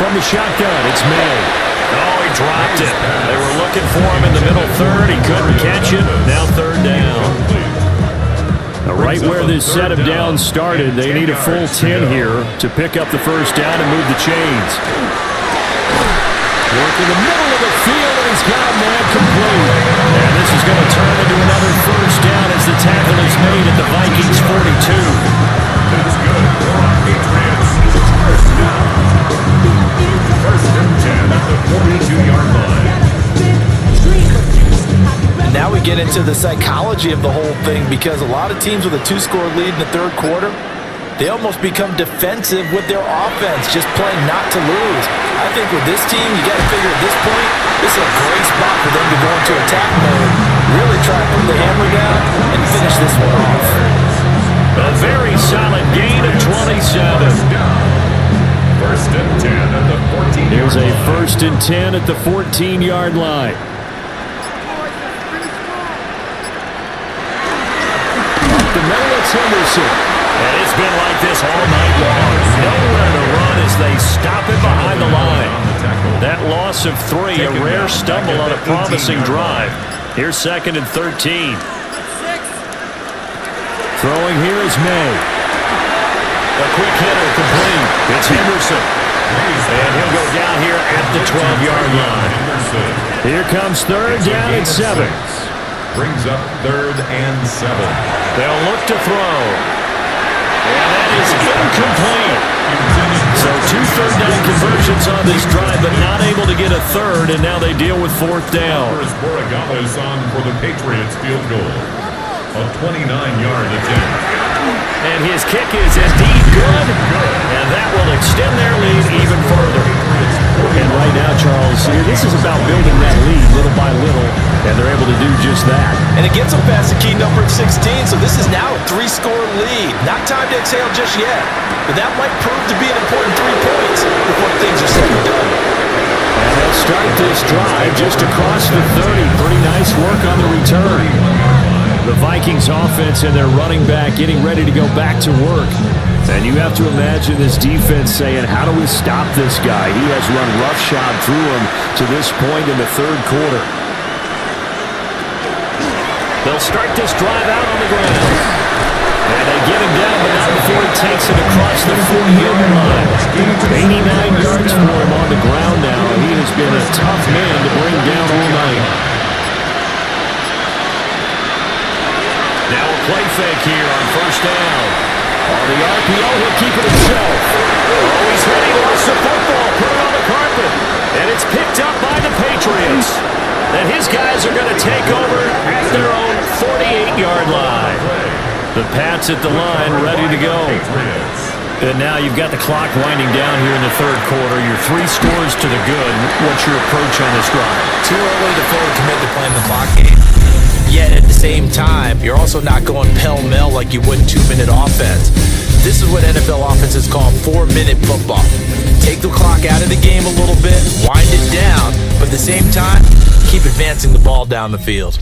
From the shotgun, it's May. Oh, he dropped it. They were looking for him in the middle third. He couldn't catch it. Now third down. Now right where this set of downs started, they need a full 10 here to pick up the first down and move the chains. Work in the middle of the field, and he's got a man complete. And this is going to turn into another first down as the tackle is made at the Vikings 42. That's good. Patriots first down. First and 10 at the 42-yard line. And now we get into the psychology of the whole thing because a lot of teams with a 2-score lead in the third quarter, they almost become defensive with their offense, just playing not to lose. I think with this team, you got to figure at this point, this is a great spot for them to go into attack mode, really try to put the hammer down and finish this one off. A very solid gain of 27. First and 10 at the 14-yard line. Here's a first and 10 at the 14-yard line. Up the middle, it's Henderson. And it's been like this all night long. Nowhere to run as they stop it behind the line. That loss of 3, a rare stumble on a promising drive. Here's second and 13. Throwing here is May. A quick hitter complete. It's Henderson. And he'll go down here at the 12-yard line. Here comes third down and 7. Brings up third and 7. They'll look to throw. And that is incomplete. So 2 third-down conversions on this drive, but not able to get a third, and now they deal with fourth down. Borregales on for the Patriots field goal. A 29-yard attempt. And his kick is indeed good, and that will extend their lead even further. And right now, Charles, this is about building that lead little by little, and they're able to do just that. And it gets them past the key number of 16, so this is now a 3-score lead. Not time to exhale just yet, but that might prove to be an important 3 points before things are said and done. And they'll start this drive just across the 30. Pretty nice work on the return. The Vikings offense and their running back getting ready to go back to work. And you have to imagine this defense saying, how do we stop this guy? He has run roughshod through him to this point in the third quarter. They'll start this drive out on the ground. And they get him down, but not before he takes it across the 40-yard line. 89 yards for him on the ground now. He has been a tough man to bring down all night. Now a play fake here on first down. On the RPO, he'll keep it himself. Oh, he's said he lost the football. Put it on the carpet. And it's picked up by the Patriots. And his guys are going to take over at their own 48-yard line. The Pats at the line, ready to go. And now you've got the clock winding down here in the third quarter. You're 3 scores to the good. What's your approach on this drive? Too early to fully commit to playing the clock game. Yet at the same time, you're also not going pell-mell like you would in 2-minute offense. This is what NFL offenses call 4-minute football. Take the clock out of the game a little bit, wind it down, but at the same time, keep advancing the ball down the field.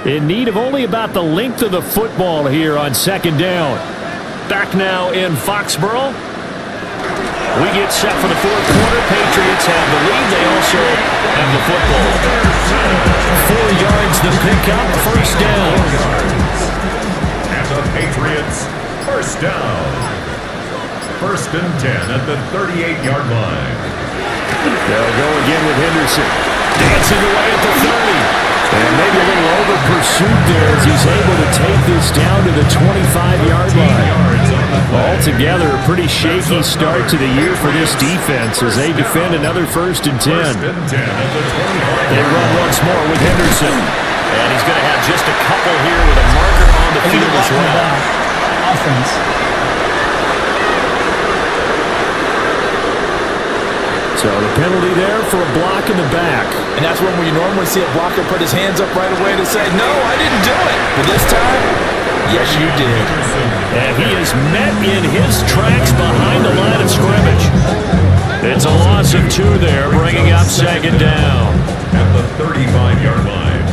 In need of only about the length of the football here on second down. Back now in Foxborough. We get set for the fourth quarter. Patriots have the lead. They also have the football. 4 yards the pickup. First down. And the Patriots first down. 1st and 10 at the 38-yard line. They'll go again with Henderson. Dancing away at the 30. And maybe a little over pursuit there as he's able to take this down to the 25-yard line. Altogether, a pretty shaky start to the year for this defense as they defend another 1st and 10. They run once more with Henderson. And he's going to have just a couple here with a marker on the field as well. Offense. So the penalty there for a block in the back. And that's when we normally see a blocker put his hands up right away to say, no, I didn't do it. But this time, yes, you did. And he is met in his tracks behind the line of scrimmage. It's a loss of 2 there, bringing up second down. At the 35-yard line.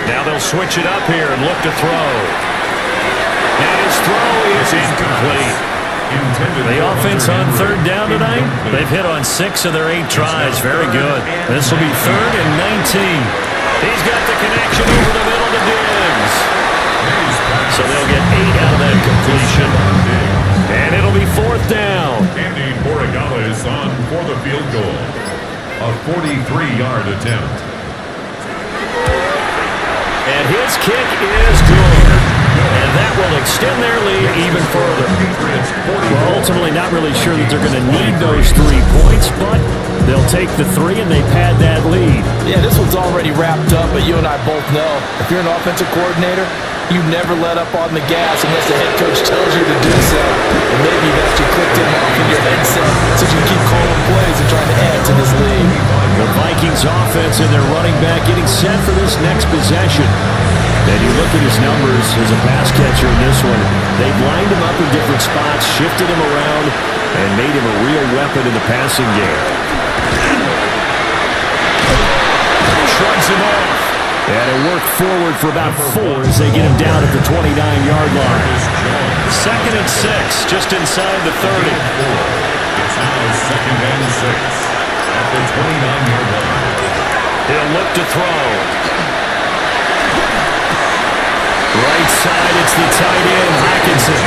Now they'll switch it up here and look to throw. And his throw is incomplete. The offense on third down tonight, they've hit on 6 of their 8 tries. Very good. This will be 3rd and 19. He's got the connection over the middle to Diggs. So they'll get 8 out of that completion. And it'll be 4th down. Andy Borregales on for the field goal. A 43-yard attempt. And his kick is good. And that will extend their lead even further. We're ultimately not really sure that they're going to need those 3 points, but they'll take the 3 and they pad that lead. Yeah, this one's already wrapped up, but you and I both know if you're an offensive coordinator, you never let up on the gas unless the head coach tells you to do so. And maybe that's you clicked it off in your headset so you can keep calling plays and trying to add to this lead. The Vikings offense and their running back getting set for this next possession. And you look at his numbers as a pass catcher in this one. They've lined him up in different spots, shifted him around, and made him a real weapon in the passing game. Shrugs him off. And a work forward for about 4 as they get him down at the 29-yard line. 2nd and 6, just inside the 30. It's now 2nd and 6 at the 29-yard line. He'll look to throw. Right side, it's the tight end, Hockenson.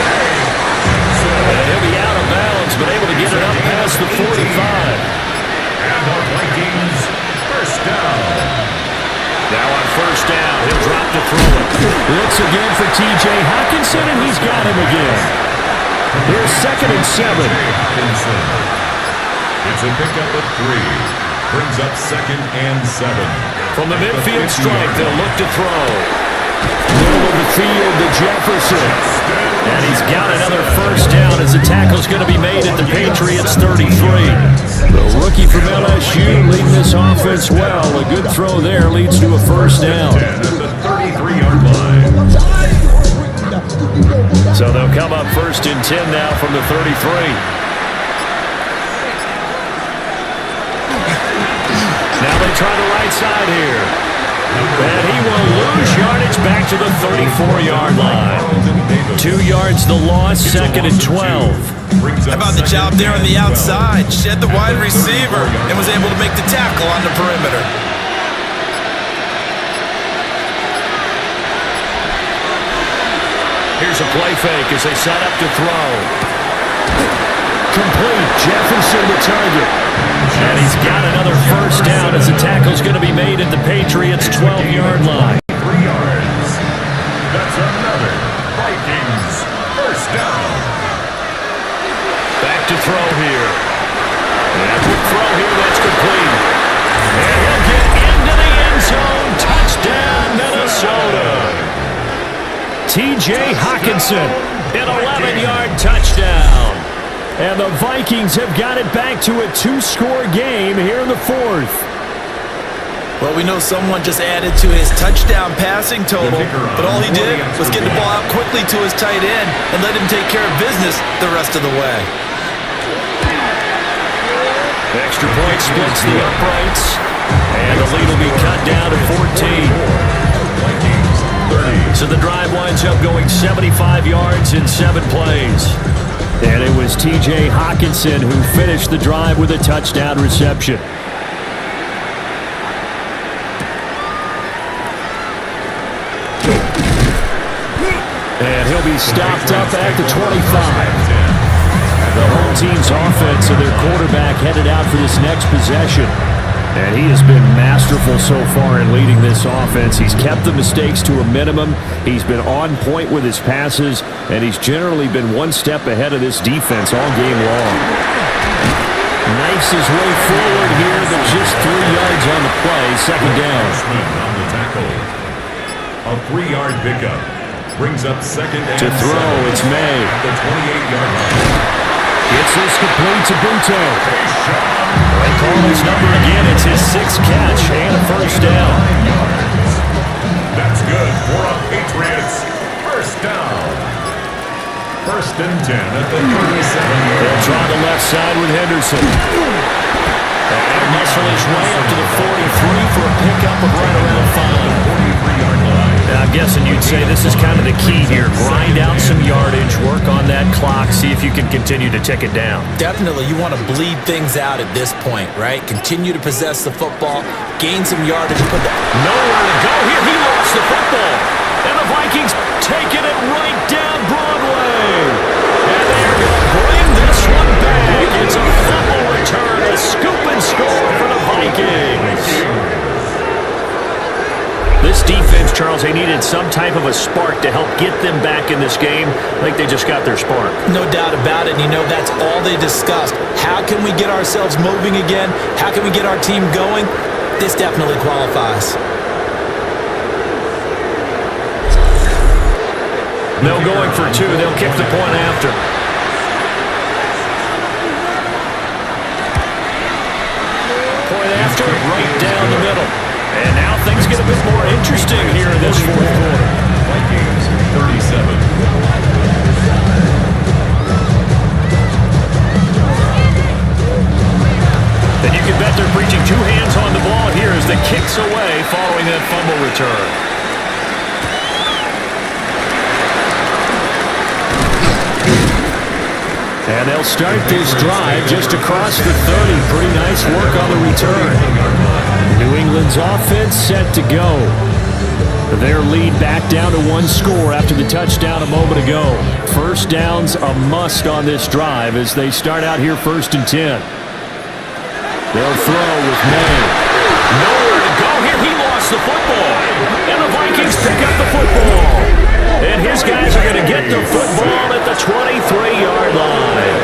And he'll be out of bounds, but able to get it up past the 45. And the Vikings first down. Now on first down, he'll drop to throw it. Looks again for T.J. Hockenson, and he's got him again. Here's 2nd and 7. It's a pickup of 3. Brings up 2nd and 7. From the midfield stripe, they'll look to throw. Middle of the field to Jefferson. And he's got another first down as the tackle's going to be made at the Patriots 33. The rookie from LSU leading this offense well. A good throw there leads to a first down. At the 33-yard line. So they'll come up 1st and 10 now from the 33. Now they try the right side here. And he will lose yardage back to the 34-yard line. 2 yards the loss, 2nd and 12. How about the job there on the outside? Shed the wide receiver and was able to make the tackle on the perimeter. Here's a play fake as they set up to throw. Complete. Jefferson the target. And he's got another first down as the tackle's going to be made at the Patriots' 12-yard line. 3 yards. That's another Vikings, first down. Back to throw here. And a quick throw here that's complete. And he'll get into the end zone. Touchdown, Minnesota. T.J. Hockenson, an 11-yard touchdown. And the Vikings have got it back to a 2-score game here in the fourth. Well, we know someone just added to his touchdown passing total, but all he did was get the ball out quickly to his tight end and let him take care of business the rest of the way. Extra point splits the uprights, and the lead will be cut down to 14. So the drive winds up going 75 yards in 7 plays. And it was T.J. Hockenson who finished the drive with a touchdown reception. And he'll be stopped up at the 25. The home team's offense and their quarterback headed out for this next possession. And he has been masterful so far in leading this offense. He's kept the mistakes to a minimum. He's been on point with his passes, and he's generally been one step ahead of this defense all game long. Knifes his way forward here, but just 3 yards on the play. Second down. On the tackle. A 3-yard pickup brings up second and to throw, it's May. At the 28-yard line. It's this complete to Buto. They call his number again. It's his 6th catch and a first down. That's good for a Patriots first down. First and 10 at the 37. They'll try the left side with Henderson. And muscle his way up to the 43 for a pickup of right around 5. 43-yard line. I'm guessing you'd say this is kind of the key here. Grind out some yardage, work on that clock, see if you can continue to tick it down. Definitely, you want to bleed things out at this point, right? Continue to possess the football, gain some yardage, put the... Nowhere to go here. He lost the football. And the Vikings taking it right down Broadway. And they're going to bring this one back. It's a fumble return, a scoop and score for the Vikings. This defense, Charles, they needed some type of a spark to help get them back in this game. I think they just got their spark. No doubt about it. You know, that's all they discussed. How can we get ourselves moving again? How can we get our team going? This definitely qualifies. No going for 2. They'll kick the point after. Point after, right down the middle. And now things get a bit more interesting here in this fourth quarter. Vikings 37. And you can bet they're preaching 2 hands on the ball here as the kicks away following that fumble return. And they'll start this drive just across the 30. Pretty nice work on the return. New England's offense set to go. Their lead back down to 1 score after the touchdown a moment ago. First down's a must on this drive as they start out here 1st and 10. They'll throw with May. Nowhere to go here. He lost the football. And the Vikings pick up the football. And his guys are going to get the football at the 23-yard line.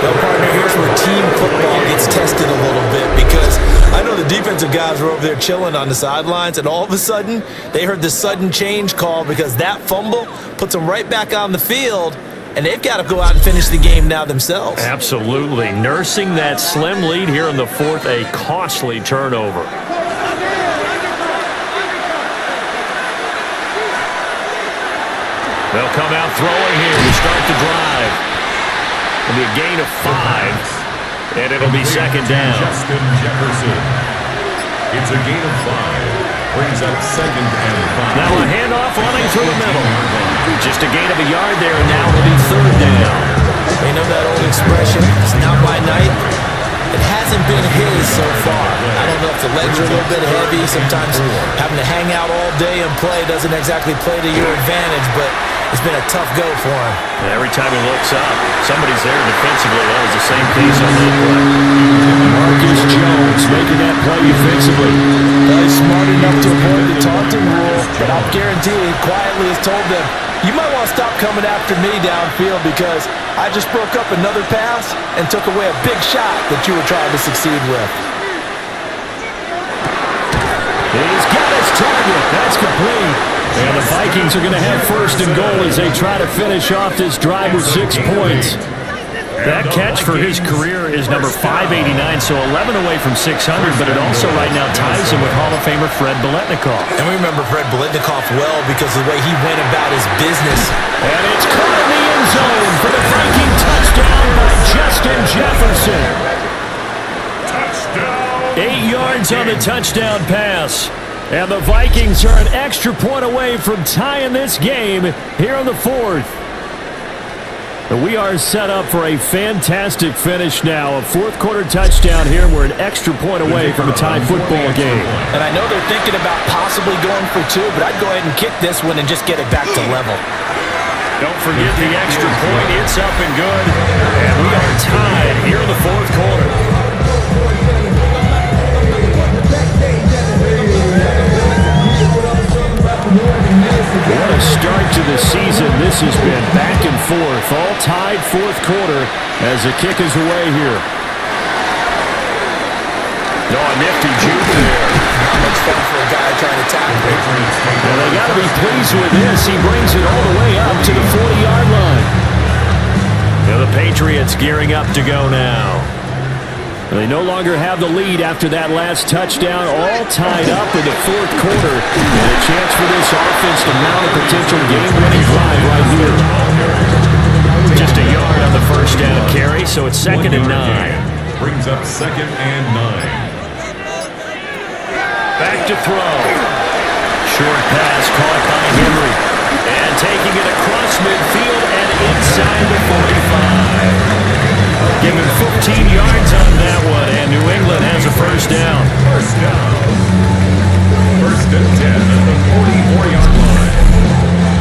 Well, partner, here's where team football gets tested a little bit because I know the defensive guys were over there chilling on the sidelines, and all of a sudden, they heard the sudden change call because that fumble puts them right back on the field, and they've got to go out and finish the game now themselves. Absolutely. Nursing that slim lead here in the fourth, a costly turnover. They'll come out throwing here to start the drive. It'll be a gain of 5, and it'll be second down. Justin Jefferson. It's a gain of 5. Brings up second and 5. Now a handoff running through the middle. Just a gain of a yard there, and now it'll be third down. You know that old expression, it's not by night. It hasn't been his so far. I don't know if the legs are a little bit heavy. Sometimes having to hang out all day and play doesn't exactly play to your advantage, but it's been a tough go for him. And every time he looks up, somebody's there defensively. That was the same case on that play. Marcus Jones making that play defensively. Well, he's smart enough to avoid the taunting rule, but I'll guarantee he quietly has told them, you might want to stop coming after me downfield because I just broke up another pass and took away a big shot that you were trying to succeed with. He's got his target. That's complete. And the Vikings are going to have first and goal as they try to finish off this drive with 6 points. That catch for his career is number 589, so 11 away from 600, but it also right now ties him with Hall of Famer Fred Biletnikoff. And we remember Fred Biletnikoff well because of the way he went about his business. And it's caught in the end zone for the Viking touchdown by Justin Jefferson. Touchdown! 8 yards on the touchdown pass. And the Vikings are an extra point away from tying this game here in the fourth. We are set up for a fantastic finish now. A fourth-quarter touchdown here. We're an extra point away from a tie football game. And I know they're thinking about possibly going for 2, but I'd go ahead and kick this one and just get it back to level. Don't forget the extra point. It's up and good. And we are tied here in the fourth quarter. What a start to the season. This has been back and forth. All tied fourth quarter as the kick is away here. Oh, a nifty juke there. Not much fun for a guy trying to tackle. Well, they got to be pleased with this. He brings it all the way up to the 40-yard line. Now the Patriots gearing up to go now. They no longer have the lead after that last touchdown, all tied up in the fourth quarter. And a chance for this offense to mount a potential game-winning drive right here. Just a yard on the first down carry, so it's 2nd and 9. Brings up 2nd and 9. Back to throw. Short pass caught by Henry. And taking it across midfield and inside the 45. Give him 15 yards on that one, and New England has a first down. First down. 1st and 10 at the 44-yard line.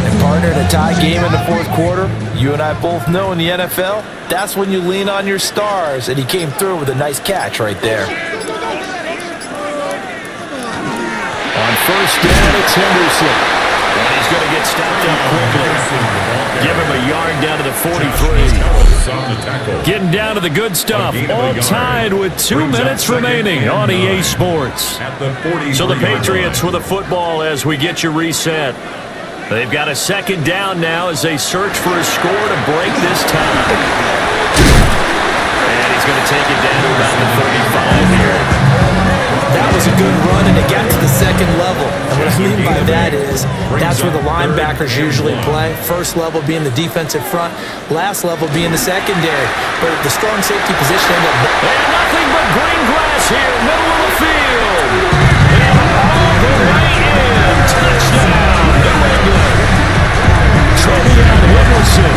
And partner, in a tie game in the fourth quarter, you and I both know in the NFL, that's when you lean on your stars, and he came through with a nice catch right there. On first down, it's Henderson. And he's going to get stopped up quickly. Give him a yard down to the 43. Getting down to the good stuff. All tied with 2 minutes remaining on EA Sports. So the Patriots with a football as we get you reset. They've got a 2nd down now as they search for a score to break this tie. And he's going to take it down to about the 35 here. That was a good run, and it got to the 2nd level. And what I mean by that is that's where the linebackers usually play. First level being the defensive front, last level being the secondary. But the strong safety position ended up... And nothing but green grass here, middle of the field. And all the way in. Touchdown, New England. Trevion Henderson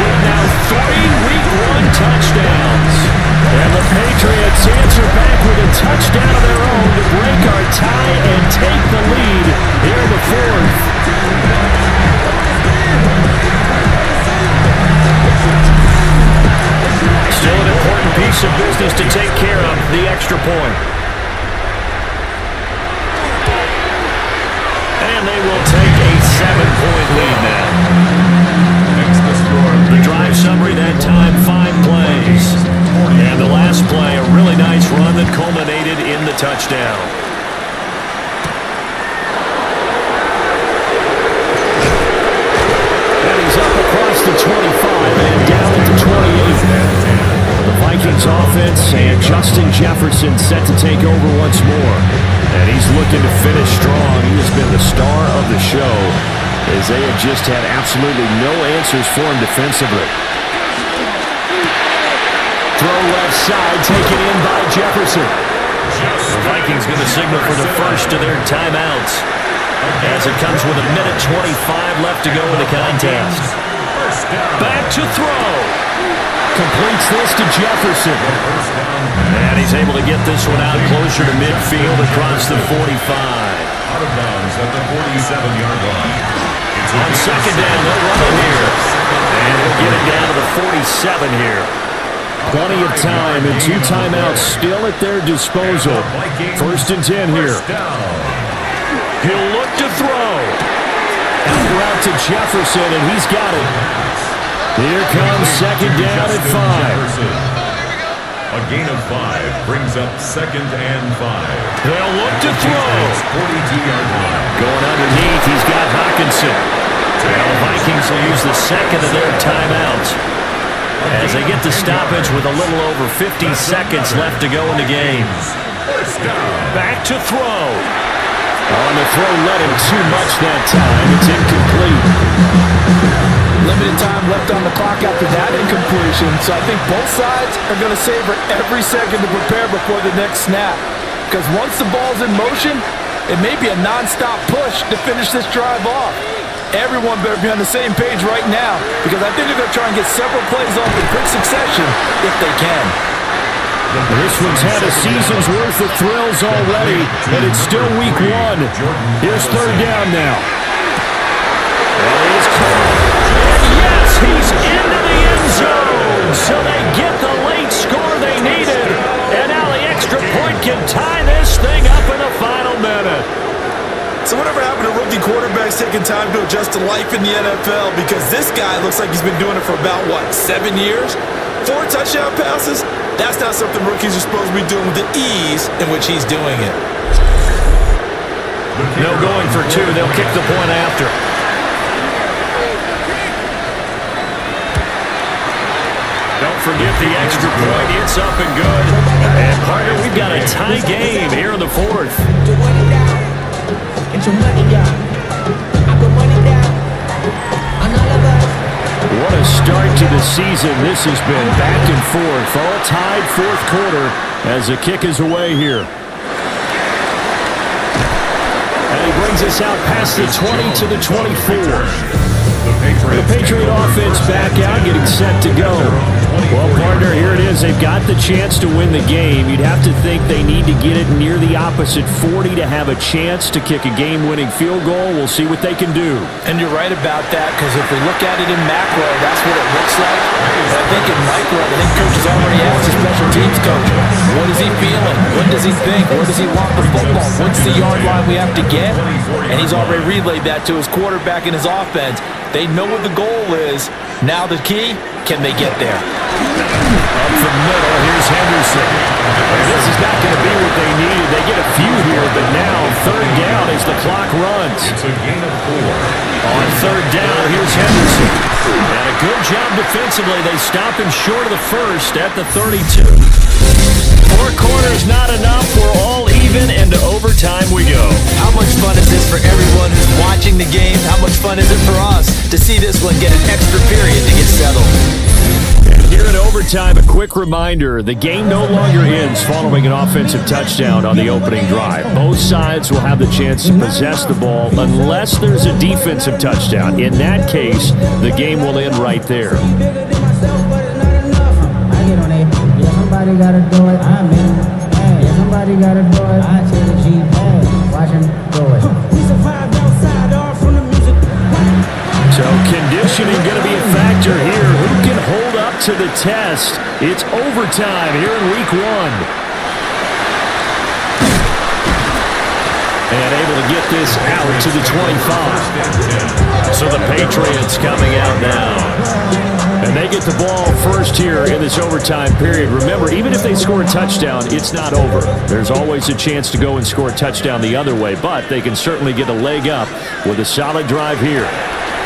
with now 3 Week 1 touchdowns. And the Patriots answer back with a touchdown of their own to break our tie and take the lead here in the fourth. Still an important piece of business to take care of, the extra point. And they will take a 7-point lead now. The drive summary that time, 5 plays. And the last play, a really nice run that culminated in the touchdown. And he's up across the 25 and down at the 28. The Vikings offense and Justin Jefferson set to take over once more. And he's looking to finish strong. He has been the star of the show as they have just had absolutely no answers for him defensively. Throw left side, taken in by Jefferson. The Vikings going to signal for the first of their timeouts as it comes with 1:25 left to go in the contest. Back to throw. Completes this to Jefferson. And he's able to get this one out closer to midfield across the 45. Out of bounds at the 47-yard line. On 2nd down, they'll run it here. And they'll get it down to the 47 here. Plenty of time and 2 timeouts still at their disposal. 1st and 10 here. He'll look to throw. Out route to Jefferson, and he's got it. Here comes 2nd down at 5. A gain of 5 brings up 2nd and 5. They'll look to throw. 42-yard line. Going underneath, he's got Hawkinson. Well, the Vikings will use the 2nd of their timeouts as they get the stoppage with a little over 50 seconds left to go in the game. Back to throw. On the throw, let him too much that time. It's incomplete. Limited time left on the clock after that incompletion, so I think both sides are going to savor every second to prepare before the next snap. Because once the ball's in motion, it may be a non-stop push to finish this drive off. Everyone better be on the same page right now, because I think they're going to try and get several plays off in quick succession if they can. This one's had a season's worth of thrills already, and it's still week 1. Here's 3rd down now. And he's caught. And yes, he's into the end zone. So they get the late score they needed. And now the extra point can tie this thing up in the final minute. So whatever happened to rookie quarterbacks taking time to adjust to life in the NFL? Because this guy looks like he's been doing it for about, 7 years? 4 touchdown passes? That's not something rookies are supposed to be doing with the ease in which he's doing it. No going for 2. They'll kick the point after. Don't forget the extra point. It's up and good. And, partner, we've got a tie game here in the 4th. Get your money down. I put money down. What a start to the season. This has been back and forth. All tied 4th quarter as the kick is away here. And he brings us out past the 20 to the 24. The Patriot offense back out, getting set to go. Well, partner, here it is. They've got the chance to win the game. You'd have to think they need to get it near the opposite 40 to have a chance to kick a game-winning field goal. We'll see what they can do. And you're right about that, because if we look at it in macro, that's what it looks like. But I think in micro, the head coach has already asked the special teams coach, what is he feeling? What does he think? Where does he want the football? What's the yard line we have to get? And he's already relayed that to his quarterback and his offense. They know what the goal is. Now the key, can they get there? Up the middle, here's Henderson. This is not going to be what they needed. They get a few here, but now 3rd down as the clock runs. It's a gain of 4. On 3rd down, here's Henderson. And a good job defensively. They stop him short of the 1st at the 32. 4 quarters not enough. We're all even, and to overtime we go. How much fun is this for everyone who's watching the game? How much fun is it for us to see this one get an extra period to get settled? Here in overtime, a quick reminder, the game no longer ends following an offensive touchdown on the opening drive. Both sides will have the chance to possess the ball unless there's a defensive touchdown. In that case, the game will end right there. Somebody gotta do it. I'm in. Hey, somebody gotta do it. I tell the G, hey, watch him do it. We survived outside, all from the music. So conditioning going to be a factor here. Who can hold up to the test? It's overtime here in week 1. And able to get this out to the 25. So the Patriots coming out now. And they get the ball first here in this overtime period. Remember, even if they score a touchdown, it's not over. There's always a chance to go and score a touchdown the other way, but they can certainly get a leg up with a solid drive here.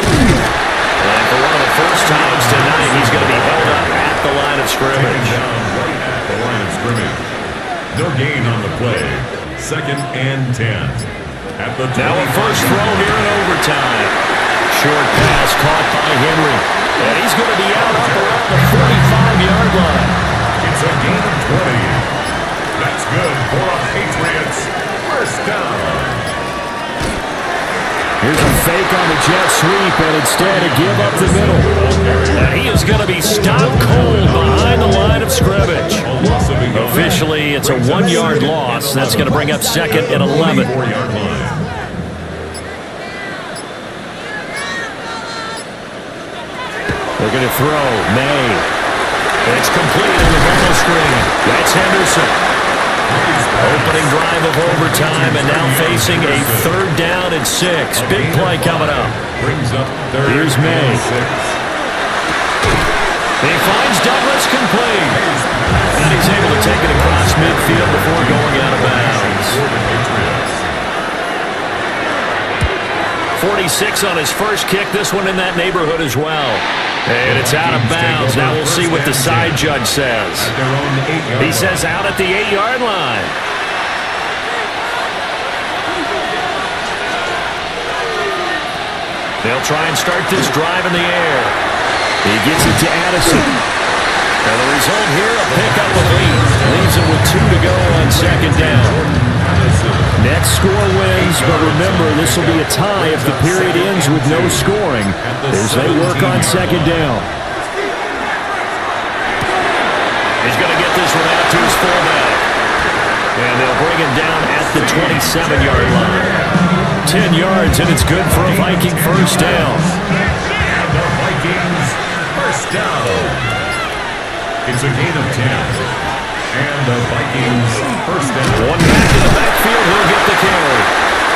And for one of the first times tonight, he's going to be held up at the line of scrimmage. Right at the line of scrimmage. No gain on the play. 2nd and 10. At the now a first throw here in overtime. Short pass caught by Henry. And he's going to be out up around the 45-yard line. It's a gain of 20. That's good for a Patriots first down. Here's a fake on the jet sweep, and instead a give up the middle. And he is going to be stopped cold behind the line of scrimmage. Officially, it's a 1-yard loss. That's going to bring up 2nd and 11. They're going to throw. May. It's complete on the bubble screen. That's Henderson. Opening drive of overtime, and now facing a 3rd down and 6. Big play coming up. Here's May. He finds Douglas complete. And he's able to take it across midfield before going out of bounds. 46 on his first kick. This one in that neighborhood as well. And it's out of bounds. Now we'll see what the side judge says. He says out at the 8-yard line. They'll try and start this drive in the air. He gets it to Addison. And the result here, a pickup of 8. Leaves him with 2 to go on 2nd down. Net score wins, but remember, this will be a tie if the period ends with no scoring as they work on 2nd down. He's going to get this one out to his fullback. And they'll bring him down at the 27-yard line. 10 yards, and it's good for a Viking first down. And the Vikings first down. It's a gain of 10. And the Vikings first down. One back in the backfield, he'll get the carry.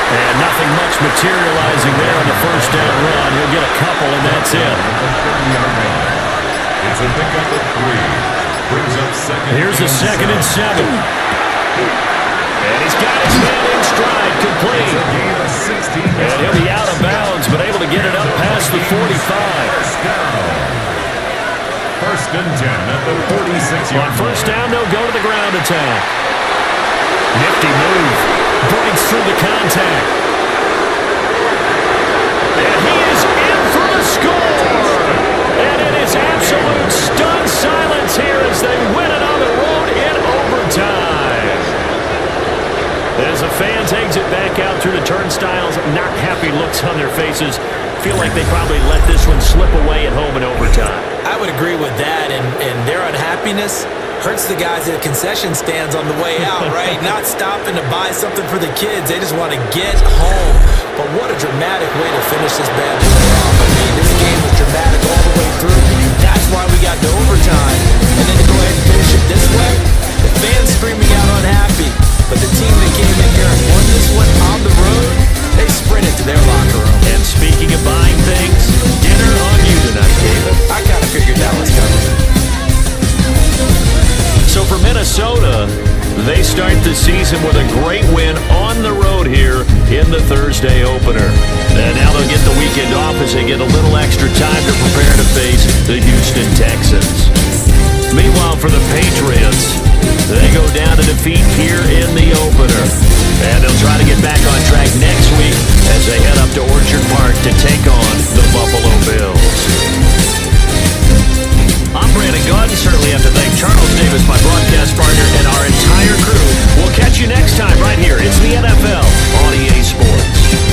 And nothing much materializing there on the first down run. He'll get a couple, and that's it. It's a pickup of 3. Brings up 2nd. Here's a 2nd and 7. And he's got his man in stride, complete. And he'll be out of bounds, but able to get it up past the 45. First down. 1st and 10 at the 46-yard. On first down, they'll go to the ground attack. Nifty move. Breaks through the contact. And he is in for the score. And it is absolute stunned silence here as they win it on the road in overtime. As the fans exit back out through the turnstiles, not happy looks on their faces. Feel like they probably let this one slip away at home in overtime. I would agree with that, and their unhappiness hurts the guys at the concession stands on the way out, right? Not stopping to buy something for the kids. They just want to get home. But what a dramatic way to finish this bad boy off. I mean, this game was dramatic all the way through. That's why we got to overtime. And then to go ahead and finish it this way, the fans screaming out unhappy. But the team that came in here and won this one on the road, they sprinted to their locker room. And speaking of buying things, dinner on you tonight, David. I kind of figured that was coming. So for Minnesota, they start the season with a great win on the road here in the Thursday opener. And now they'll get the weekend off as they get a little extra time to prepare to face the Houston Texans. Meanwhile, for the Patriots, they go down to defeat here in the opener. And they'll try to get back on track next week as they head up to Orchard Park to take on the Buffalo Bills. I'm Brandon Gaudin. Certainly have to thank Charles Davis, my broadcast partner, and our entire crew. We'll catch you next time right here. It's the NFL on EA Sports.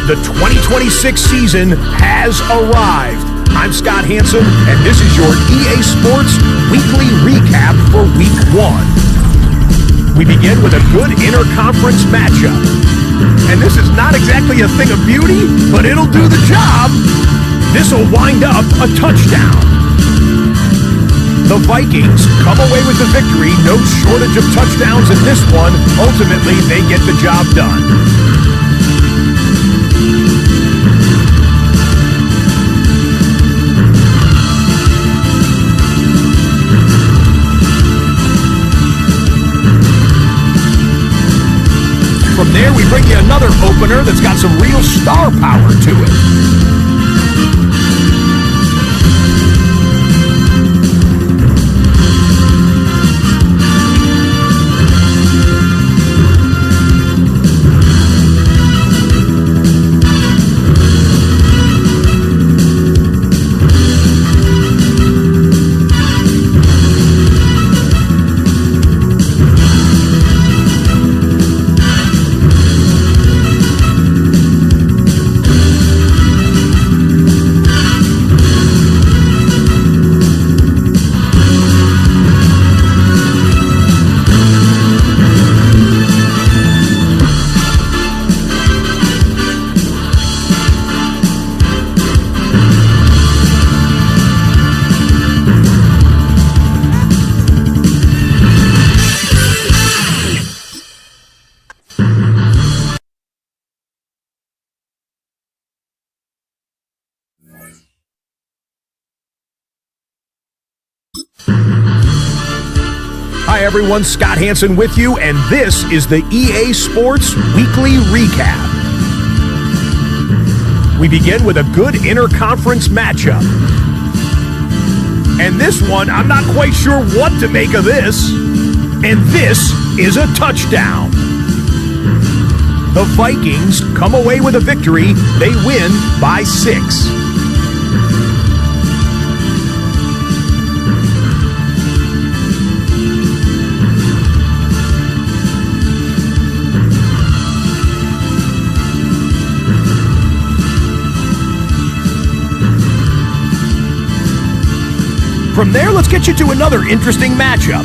The 2026 season has arrived. I'm Scott Hansen, and this is your EA Sports Weekly Recap for Week 1. We begin with a good interconference matchup. And this is not exactly a thing of beauty, but it'll do the job. This will wind up a touchdown. The Vikings come away with the victory. No shortage of touchdowns in this one. Ultimately, they get the job done. From there, we bring you another opener that's got some real star power to it. Hi everyone, Scott Hansen with you, and this is the EA Sports Weekly Recap. We begin with a good interconference matchup. And this one, I'm not quite sure what to make of this. And this is a touchdown. The Vikings come away with a victory. They win by 6. From there, let's get you to another interesting matchup.